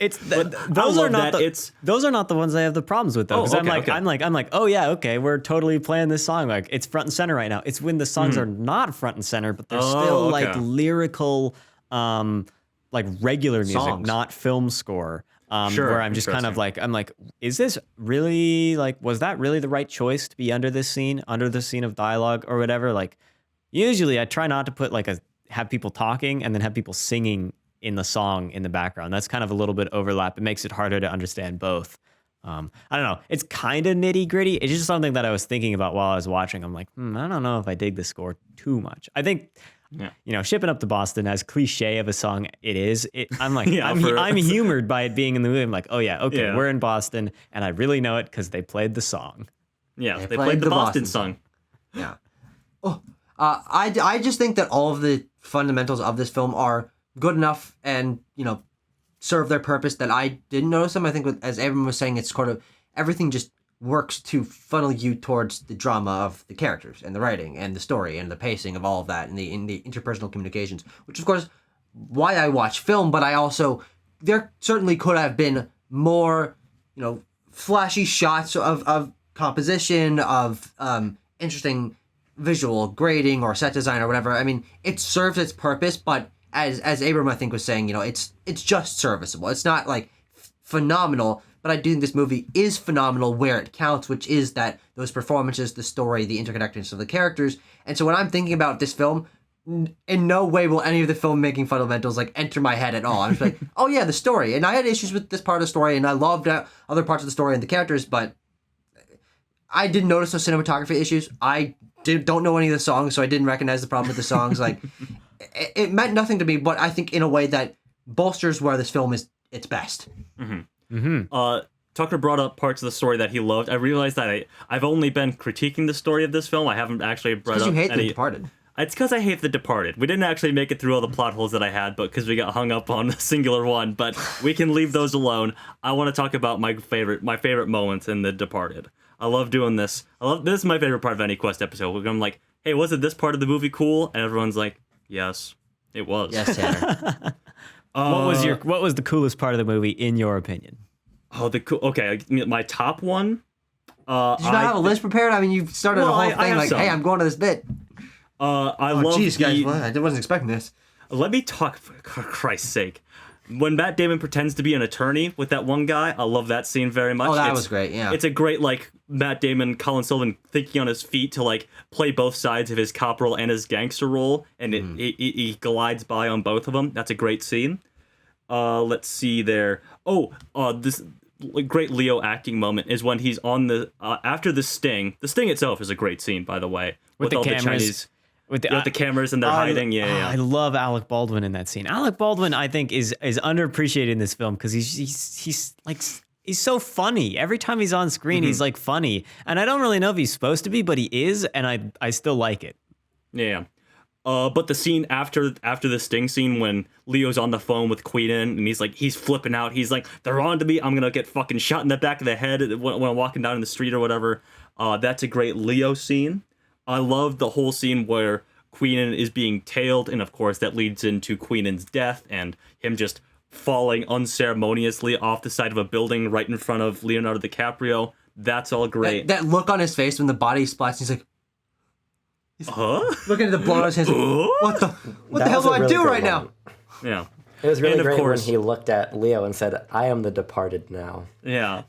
Those are not the ones I have the problems with though, because I'm like, oh yeah, okay, we're totally playing this song, like it's front and center right now. It's when the songs are not front and center, but they're still like lyrical, like regular music, songs. Not film score. Where I'm just kind of like, is this really, like, was that really the right choice to be under the scene of dialogue or whatever? Like, usually I try not to put have people talking and then have people singing in the song in the background. That's kind of a little bit overlap. It makes it harder to understand both. I don't know. It's kind of nitty gritty. It's just something that I was thinking about while I was watching. I'm like, I don't know if I dig the score too much. I think, "Shipping Up to Boston," as cliche of a song it is, I'm like, I'm humored by it being in the movie. I'm like, oh yeah, okay, we're in Boston, and I really know it because they played the song. Yeah, they played the Boston song. Yeah. I just think that all of the fundamentals of this film are good enough and, serve their purpose that I didn't notice them. I think, as Abram was saying, it's sort of everything just works to funnel you towards the drama of the characters and the writing and the story and the pacing of all of that and the interpersonal communications, which of course why I watch film, but there certainly could have been more, flashy shots of composition, of interesting visual grading or set design or whatever. I mean, it serves its purpose, but as Abram I think was saying, it's just serviceable. It's not like phenomenal. But I do think this movie is phenomenal where it counts, which is that those performances, the story, the interconnectedness of the characters. And so when I'm thinking about this film, in no way will any of the filmmaking fundamentals enter my head at all. I'm just like, oh yeah, the story. And I had issues with this part of the story, and I loved other parts of the story and the characters, but I didn't notice those cinematography issues. I don't know any of the songs, so I didn't recognize the problem with the songs. It meant nothing to me, but I think in a way that bolsters where this film is its best. Mm-hmm. Tucker brought up parts of the story that he loved. I realized that I've only been critiquing the story of this film. I haven't actually brought up you hate The Departed. It's because I hate The Departed. We didn't actually make it through all the plot holes that I had, but because we got hung up on a singular one. But we can leave those alone. I want to talk about my favorite moments in The Departed. I love doing this. This is my favorite part of any Quest episode. Where I'm like, hey, wasn't this part of the movie cool? And everyone's like, yes, it was. Yes, Tanner. What was the coolest part of the movie in your opinion? Okay, my top one. Did you not have a list prepared? I mean, you started a whole thing hey, I'm going to this bit. I love. Jeez, guys, I wasn't expecting this. Let me talk, for Christ's sake. When Matt Damon pretends to be an attorney with that one guy, I love that scene very much. Oh, that was great, yeah. It's a great, Matt Damon, Colin Sullivan thinking on his feet to, play both sides of his cop role and his gangster role, and he glides by on both of them. That's a great scene. Let's see there. This great Leo acting moment is when he's on after the sting. The sting itself is a great scene, by the way. With the all cameras. The Chinese... With the cameras and they're hiding, yeah. I love Alec Baldwin in that scene. Alec Baldwin, I think, is underappreciated in this film because he's so funny. Every time he's on screen, he's funny, and I don't really know if he's supposed to be, but he is, and I still like it. Yeah. But the scene after the sting scene when Leo's on the phone with Queenan and he's flipping out. He's like, they're on to me. I'm gonna get fucking shot in the back of the head when I'm walking down in the street or whatever. That's a great Leo scene. I love the whole scene where Queenan is being tailed, and of course that leads into Queenan's death and him just falling unceremoniously off the side of a building right in front of Leonardo DiCaprio. That's all great. That look on his face when the body splats, he's like, looking at the blood on his hands. Like, what the hell do I do right now? Yeah. It was really And of great course- when he looked at Leo and said, "I am the departed now." Yeah.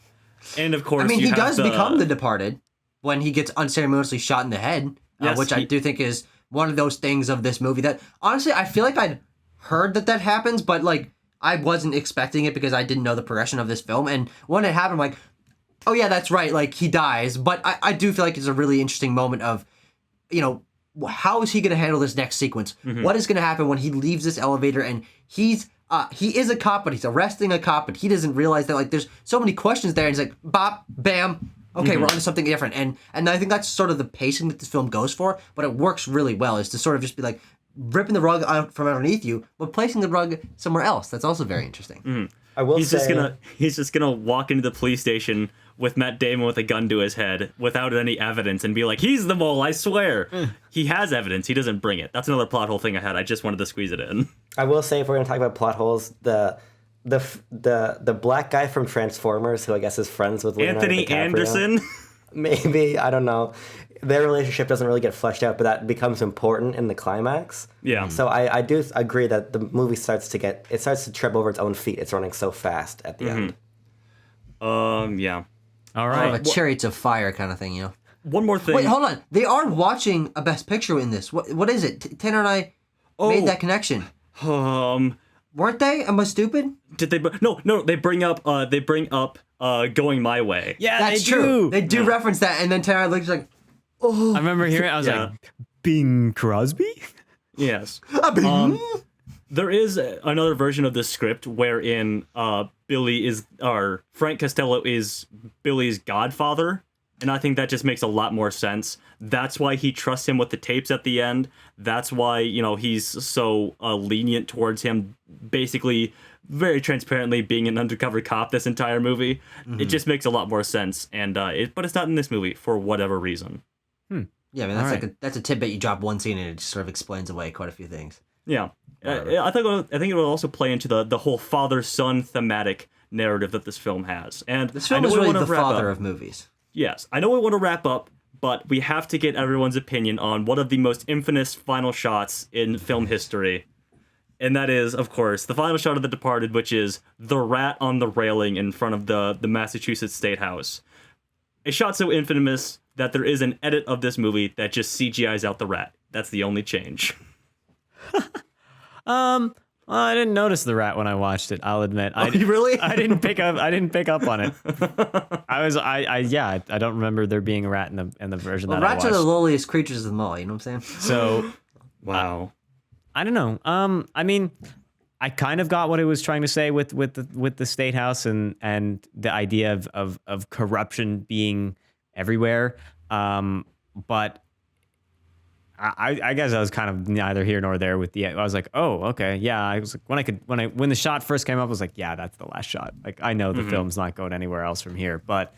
And of course, I mean, you he have does become the Departed when he gets unceremoniously shot in the head, Yes, which I do think is one of those things of this movie that, honestly, I feel like I'd heard that happens, but, like, I wasn't expecting it because I didn't know the progression of this film. And when it happened, I'm like, oh, yeah, that's right. Like, he dies. But I do feel like it's a really interesting moment of, you know, how is he going to handle this next sequence? What is going to happen when he leaves this elevator and he is a cop, but he's arresting a cop, but he doesn't realize that, like, there's so many questions there. And he's like, bop, bam, okay, we're on to something different. And I think that's sort of the pacing that this film goes for, but it works really well, is to sort of just be like ripping the rug out from underneath you, but placing the rug somewhere else. That's also very interesting. I will He's say, just gonna walk into the police station with Matt Damon with a gun to his head without any evidence and be like, he's the mole, I swear. He has evidence, he doesn't bring it. That's another plot hole thing I had. I just wanted to squeeze it in. I will say, if we're gonna talk about plot holes, the black guy from Transformers, who I guess is friends with Leonardo Anthony DiCaprio, Anderson. maybe, I don't know. Their relationship doesn't really get fleshed out, but that becomes important in the climax. Yeah. So I do agree that the movie starts to trip over its own feet. It's running so fast at the end. Yeah. All Sort of right. a Chariots of Fire kind of thing, you know? One more thing. Wait, hold on. They are watching a Best Picture in this. What is it? Tanner and I made that connection. Weren't they? Am I stupid? Did they? No. They bring up. Going My Way. Yeah, That's they true. do. They do reference that, and then Tanner looks like, I remember hearing it. I was Yeah. like, Bing Crosby? Yes. "Ah, There is another version of the script wherein Frank Costello is Billy's godfather, and I think that just makes a lot more sense. That's why he trusts him with the tapes at the end. That's why, you know, he's so lenient towards him, basically very transparently being an undercover cop this entire movie. It just makes a lot more sense, and but it's not in this movie for whatever reason. Yeah, I mean, that's All that's a tidbit you drop one scene and it just sort of explains away quite a few things. Yeah, I think it will also play into the whole father-son thematic narrative that this film has. And This film I know is we really wanna the wrap father up. of movies. Yes, I know we want to wrap up, but we have to get everyone's opinion on one of the most infamous final shots in film history. And that is, of course, the final shot of The Departed, which is the rat on the railing in front of the Massachusetts State House. A shot so infamous that there is an edit of this movie that just CGIs out the rat. That's the only change. Well, I didn't notice the rat when I watched it. I'll admit. You really? I didn't pick up on it. I don't remember there being a rat in the version Well, that I rats watched. are the lowliest creatures of them all, you know what I'm saying? So Wow. I don't know. I mean, I kind of got what it was trying to say with the State House and the idea of corruption being everywhere. But I guess I was kind of neither here nor there with I was like, oh, okay, yeah. I was like, when the shot first came up, I was like, yeah, that's the last shot. Like, I know the film's not going anywhere else from here, but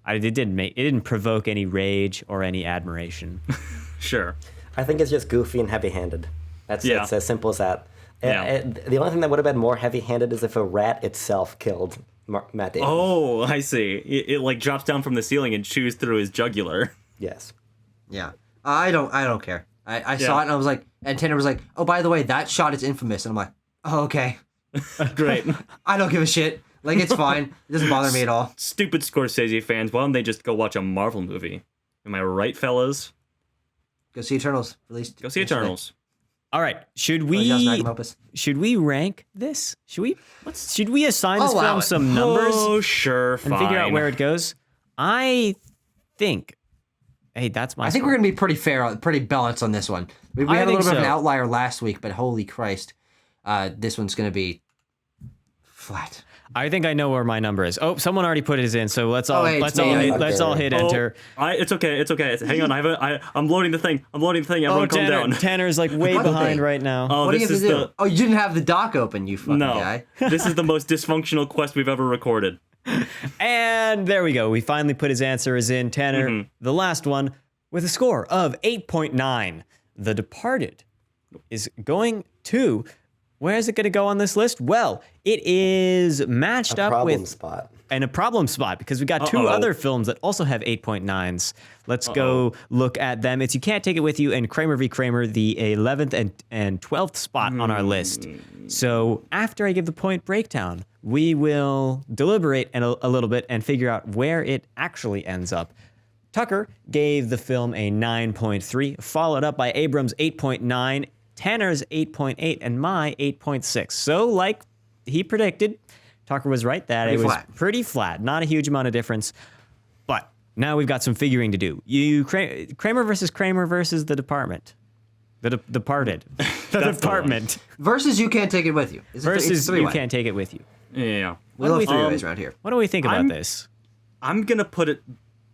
it didn't provoke any rage or any admiration. Sure. I think it's just goofy and heavy-handed. It's as simple as that. Yeah. The only thing that would have been more heavy-handed is if a rat itself killed Matt Damon. Oh, I see. It like drops down from the ceiling and chews through his jugular. Yes. Yeah. I don't care. I saw it and I was like, and Tanner was like, oh, by the way, that shot is infamous. And I'm like, oh, okay. Great. I don't give a shit. Like, it's fine. It doesn't bother me at all. Stupid Scorsese fans, why don't they just go watch a Marvel movie? Am I right, fellas? Go see Eternals. Released. Go see Eternals. All right, should Joss we Magnum Opus. rank this? Should we assign this I'll allow film it. some numbers Oh, sure, and fine. figure out where it goes? I think. Hey, that's my. I think we're going to be pretty fair, pretty balanced on this one. We I had a little think bit of an so. outlier last week, but holy Christ, this one's going to be flat. I think I know where my number is. Oh, someone already put his in, so let's all wait, let's it's all me. let's all hit enter. It's okay. Hang on. I'm loading the thing. Everyone calm down. Tanner's like way What behind thing? right now. Oh, What do you this have to is do? Oh, you didn't have the dock open, you fucking no. guy. This is the most dysfunctional quest we've ever recorded. And there we go. We finally put his answers in. Tanner, the last one, with a score of 8.9. The Departed is going to. Where is it going to go on this list? Well, it is matched up Problem with spot. and a problem spot because we got two other films that also have 8.9s. Let's go look at them. It's You Can't Take It With You and Kramer v. Kramer, the 11th and 12th spot on our list. So after I give the point breakdown, we will deliberate a little bit and figure out where it actually ends up. Tucker gave the film a 9.3, followed up by Abram's 8.9, Tanner's 8.8, and my 8.6. So like he predicted, Tucker was right that it was pretty flat, not a huge amount of difference. But now we've got some figuring to do. Kramer versus The Department. The Departed. The Department. Versus You Can't Take It With You. Versus You Can't Take It With You. Yeah. We love three-ways around here. What do we think about this? I'm gonna put it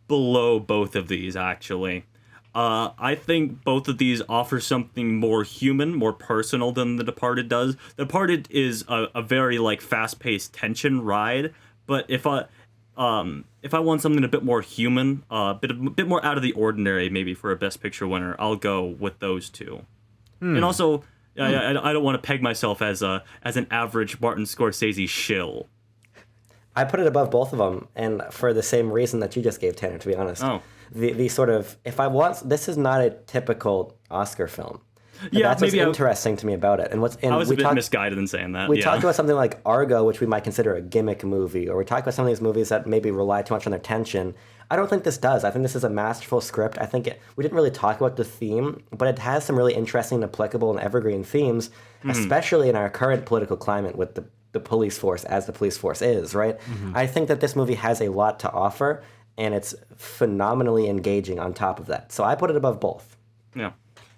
below both of these actually. I think both of these offer something more human, more personal than The Departed does. The Departed is a very like fast-paced tension ride, but if I want something a bit more human, a bit more out of the ordinary, maybe for a Best Picture winner, I'll go with those two. And also, I don't want to peg myself as an average Martin Scorsese shill. I put it above both of them, and for the same reason that you just gave, Tanner, to be honest. Oh. The sort of, this is not a typical Oscar film. Yeah, that's what's maybe interesting to me about it. And I was a bit misguided in saying that. We talked about something like Argo, which we might consider a gimmick movie, or we talked about some of these movies that maybe rely too much on their tension. I don't think this does. I think this is a masterful script. I think we didn't really talk about the theme, but it has some really interesting, applicable, and evergreen themes, especially in our current political climate with the police force as the police force is, right? I think that this movie has a lot to offer, and it's phenomenally engaging on top of that. So I put it above both. Yeah.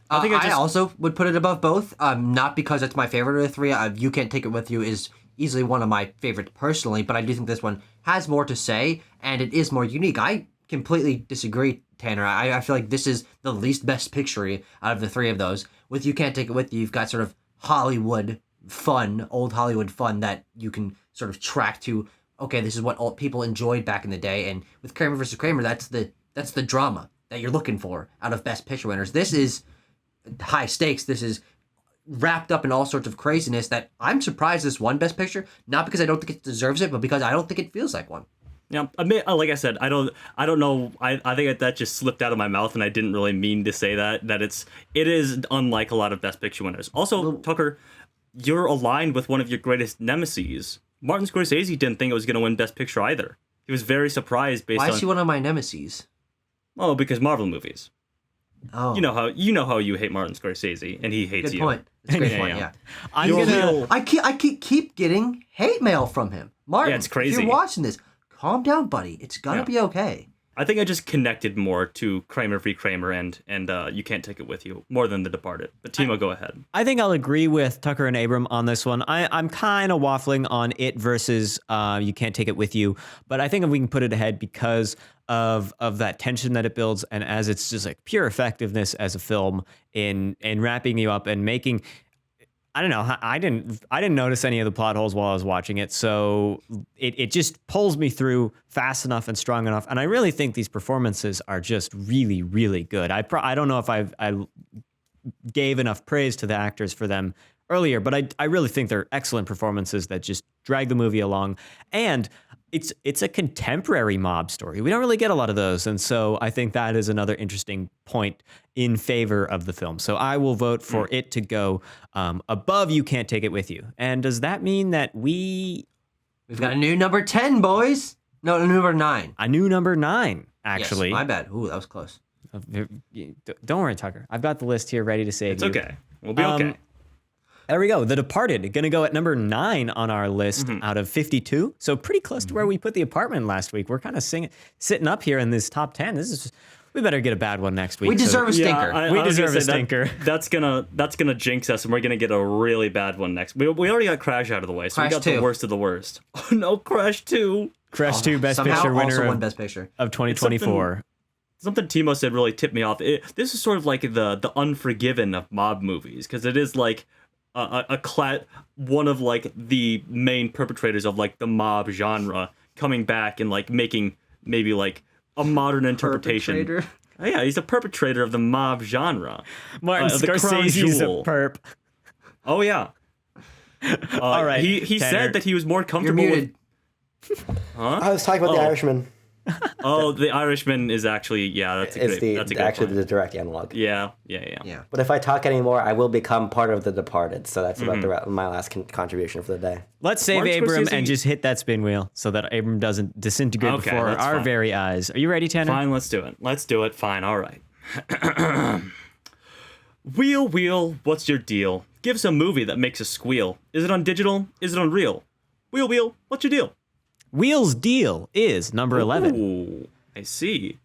I also would put it above both, not because it's my favorite of the three. You Can't Take It With You is easily one of my favorites personally, but I do think this one has more to say, and it is more unique. I completely disagree, Tanner. I feel like this is the least Best Picture out of the three of those. With You Can't Take It With You, you've got sort of Hollywood fun, old Hollywood fun that you can sort of track to, okay, this is what old people enjoyed back in the day, and with Kramer versus Kramer, that's the drama that you're looking for out of Best Picture winners. This is high stakes. This is wrapped up in all sorts of craziness that I'm surprised this won Best Picture, not because I don't think it deserves it, but because I don't think it feels like one. Yeah, like I said, I don't know. I think that just slipped out of my mouth, and I didn't really mean to say that it is unlike a lot of Best Picture winners. Also, Tucker, you're aligned with one of your greatest nemeses. Martin Scorsese didn't think it was going to win Best Picture either. He was very surprised Why is he one of my nemeses? Oh, because Marvel movies. Oh, You know how you hate Martin Scorsese, and he hates good you. point. It's a great point. Yeah. I'm I keep getting hate mail from him. Martin, Yeah, it's crazy. if you're watching this, calm down, buddy. It's gonna be okay. I think I just connected more to Kramer v. Kramer and You Can't Take It With You more than The Departed. But Timo, go ahead. I think I'll agree with Tucker and Abram on this one. I'm kind of waffling on it versus You Can't Take It With You, but I think we can put it ahead because of that tension that it builds, and as it's just like pure effectiveness as a film in wrapping you up and making. I don't know. I didn't notice any of the plot holes while I was watching it, so it just pulls me through fast enough and strong enough. And I really think these performances are just really, really good. I don't know if I gave enough praise to the actors for them earlier, but I really think they're excellent performances that just drag the movie along. And it's a contemporary mob story. We don't really get a lot of those, and so I think that is another interesting point in favor of the film. So I will vote for it to go above You Can't Take It With You. And does that mean that we've got a new number 10, boys? No, number 9. A new number 9, actually. Yes, my bad. Ooh, that was close. Don't worry, Tucker. I've got the list here ready to save It's you. okay. We'll be okay. There we go. The Departed, going to go at number 9 on our list out of 52. So pretty close to where we put The Apartment last week. We're kind of sitting up here in this top 10. This is We better get a bad one next week. We deserve a stinker. We I was deserve gonna a say stinker. That's gonna jinx us, and we're gonna get a really bad one next. We already got Crash out of the way, so we Crash got 2. the worst of the worst. Oh no, Crash 2. Crash 2 Best Somehow Picture winner also won of, Best Picture. of 2024. Something Timo said really tipped me off. This is sort of like the Unforgiven of mob movies, because it is like one of like the main perpetrators of like the mob genre coming back and like making maybe like a modern interpretation. Perpetrator? Oh, yeah, he's a perpetrator of the mob genre. Martin The crown Scorsese's a jewel. perp. Oh yeah. All right, He Tanner. said that he was more You're comfortable with. muted. I was talking about The Irishman. Oh, The Irishman is actually that's a It's great. That's a good actually point. the direct analog. Yeah. Yeah. But if I talk anymore, I will become part of The Departed. So that's about my last contribution for the day. Let's save Martin Abram Scorsese- and just hit that spin wheel so that Abram doesn't disintegrate Okay, before that's our fine. very eyes. Are you ready, Tanner? Fine, let's do it. Fine, all right. Wheel, what's your deal? Give us a movie that makes us squeal. Is it on digital? Is it on real? Wheel, what's your deal? Wheel's deal is number 11. Ooh, I see.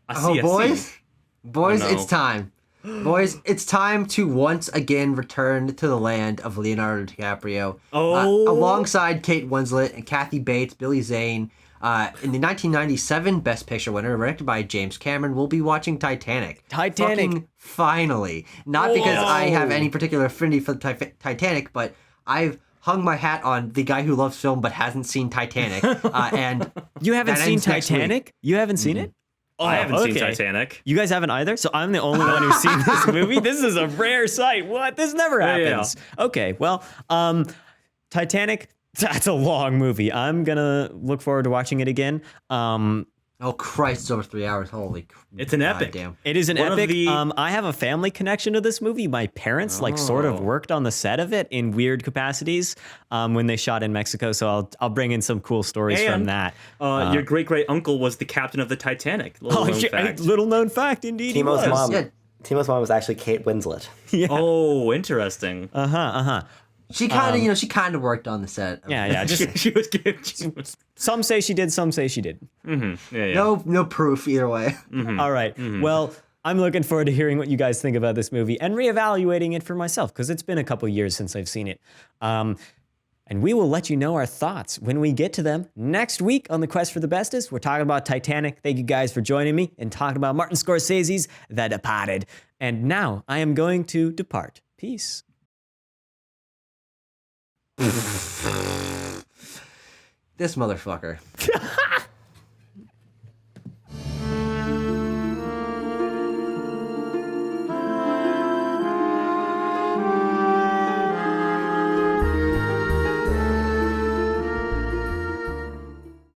Oh, boys. Boys, Oh, no. it's time. Boys, it's time to once again return to the land of Leonardo DiCaprio. Oh. Alongside Kate Winslet and Kathy Bates, Billy Zane. In the 1997 Best Picture winner, directed by James Cameron, we'll be watching Titanic. Titanic. Fucking finally. Not because I have any particular affinity for Titanic, but I've hung my hat on the guy who loves film but hasn't seen Titanic. And You haven't that seen ends next week. Titanic? You haven't seen it? I haven't seen okay. Titanic. You guys haven't either? So I'm the only one who's seen this movie? This is a rare sight. What? This never Yeah, yeah. happens. Okay, well, Titanic, that's a long movie. I'm going to look forward to watching it again. Oh Christ, it's over 3 hours. Holy It's an epic. Damn. It is an One of epic. the- I have a family connection to this movie. My parents sort of worked on the set of it in weird capacities when they shot in Mexico. So I'll bring in some cool stories from And, that. Your great uncle was the captain of the Titanic. Little known fact, indeed. he Timo's was. mom. Yeah. Timo's mom was actually Kate Winslet. Oh, interesting. She kind of, she kind of worked on the set. Yeah. Just she was some say she did, some say she did. yeah. No proof either way. All right. Well, I'm looking forward to hearing what you guys think about this movie and reevaluating it for myself because it's been a couple years since I've seen it. And we will let you know our thoughts when we get to them next week on The Quest for the Bestest. We're talking about Titanic. Thank you guys for joining me and talking about Martin Scorsese's The Departed. And now I am going to depart. Peace. This motherfucker.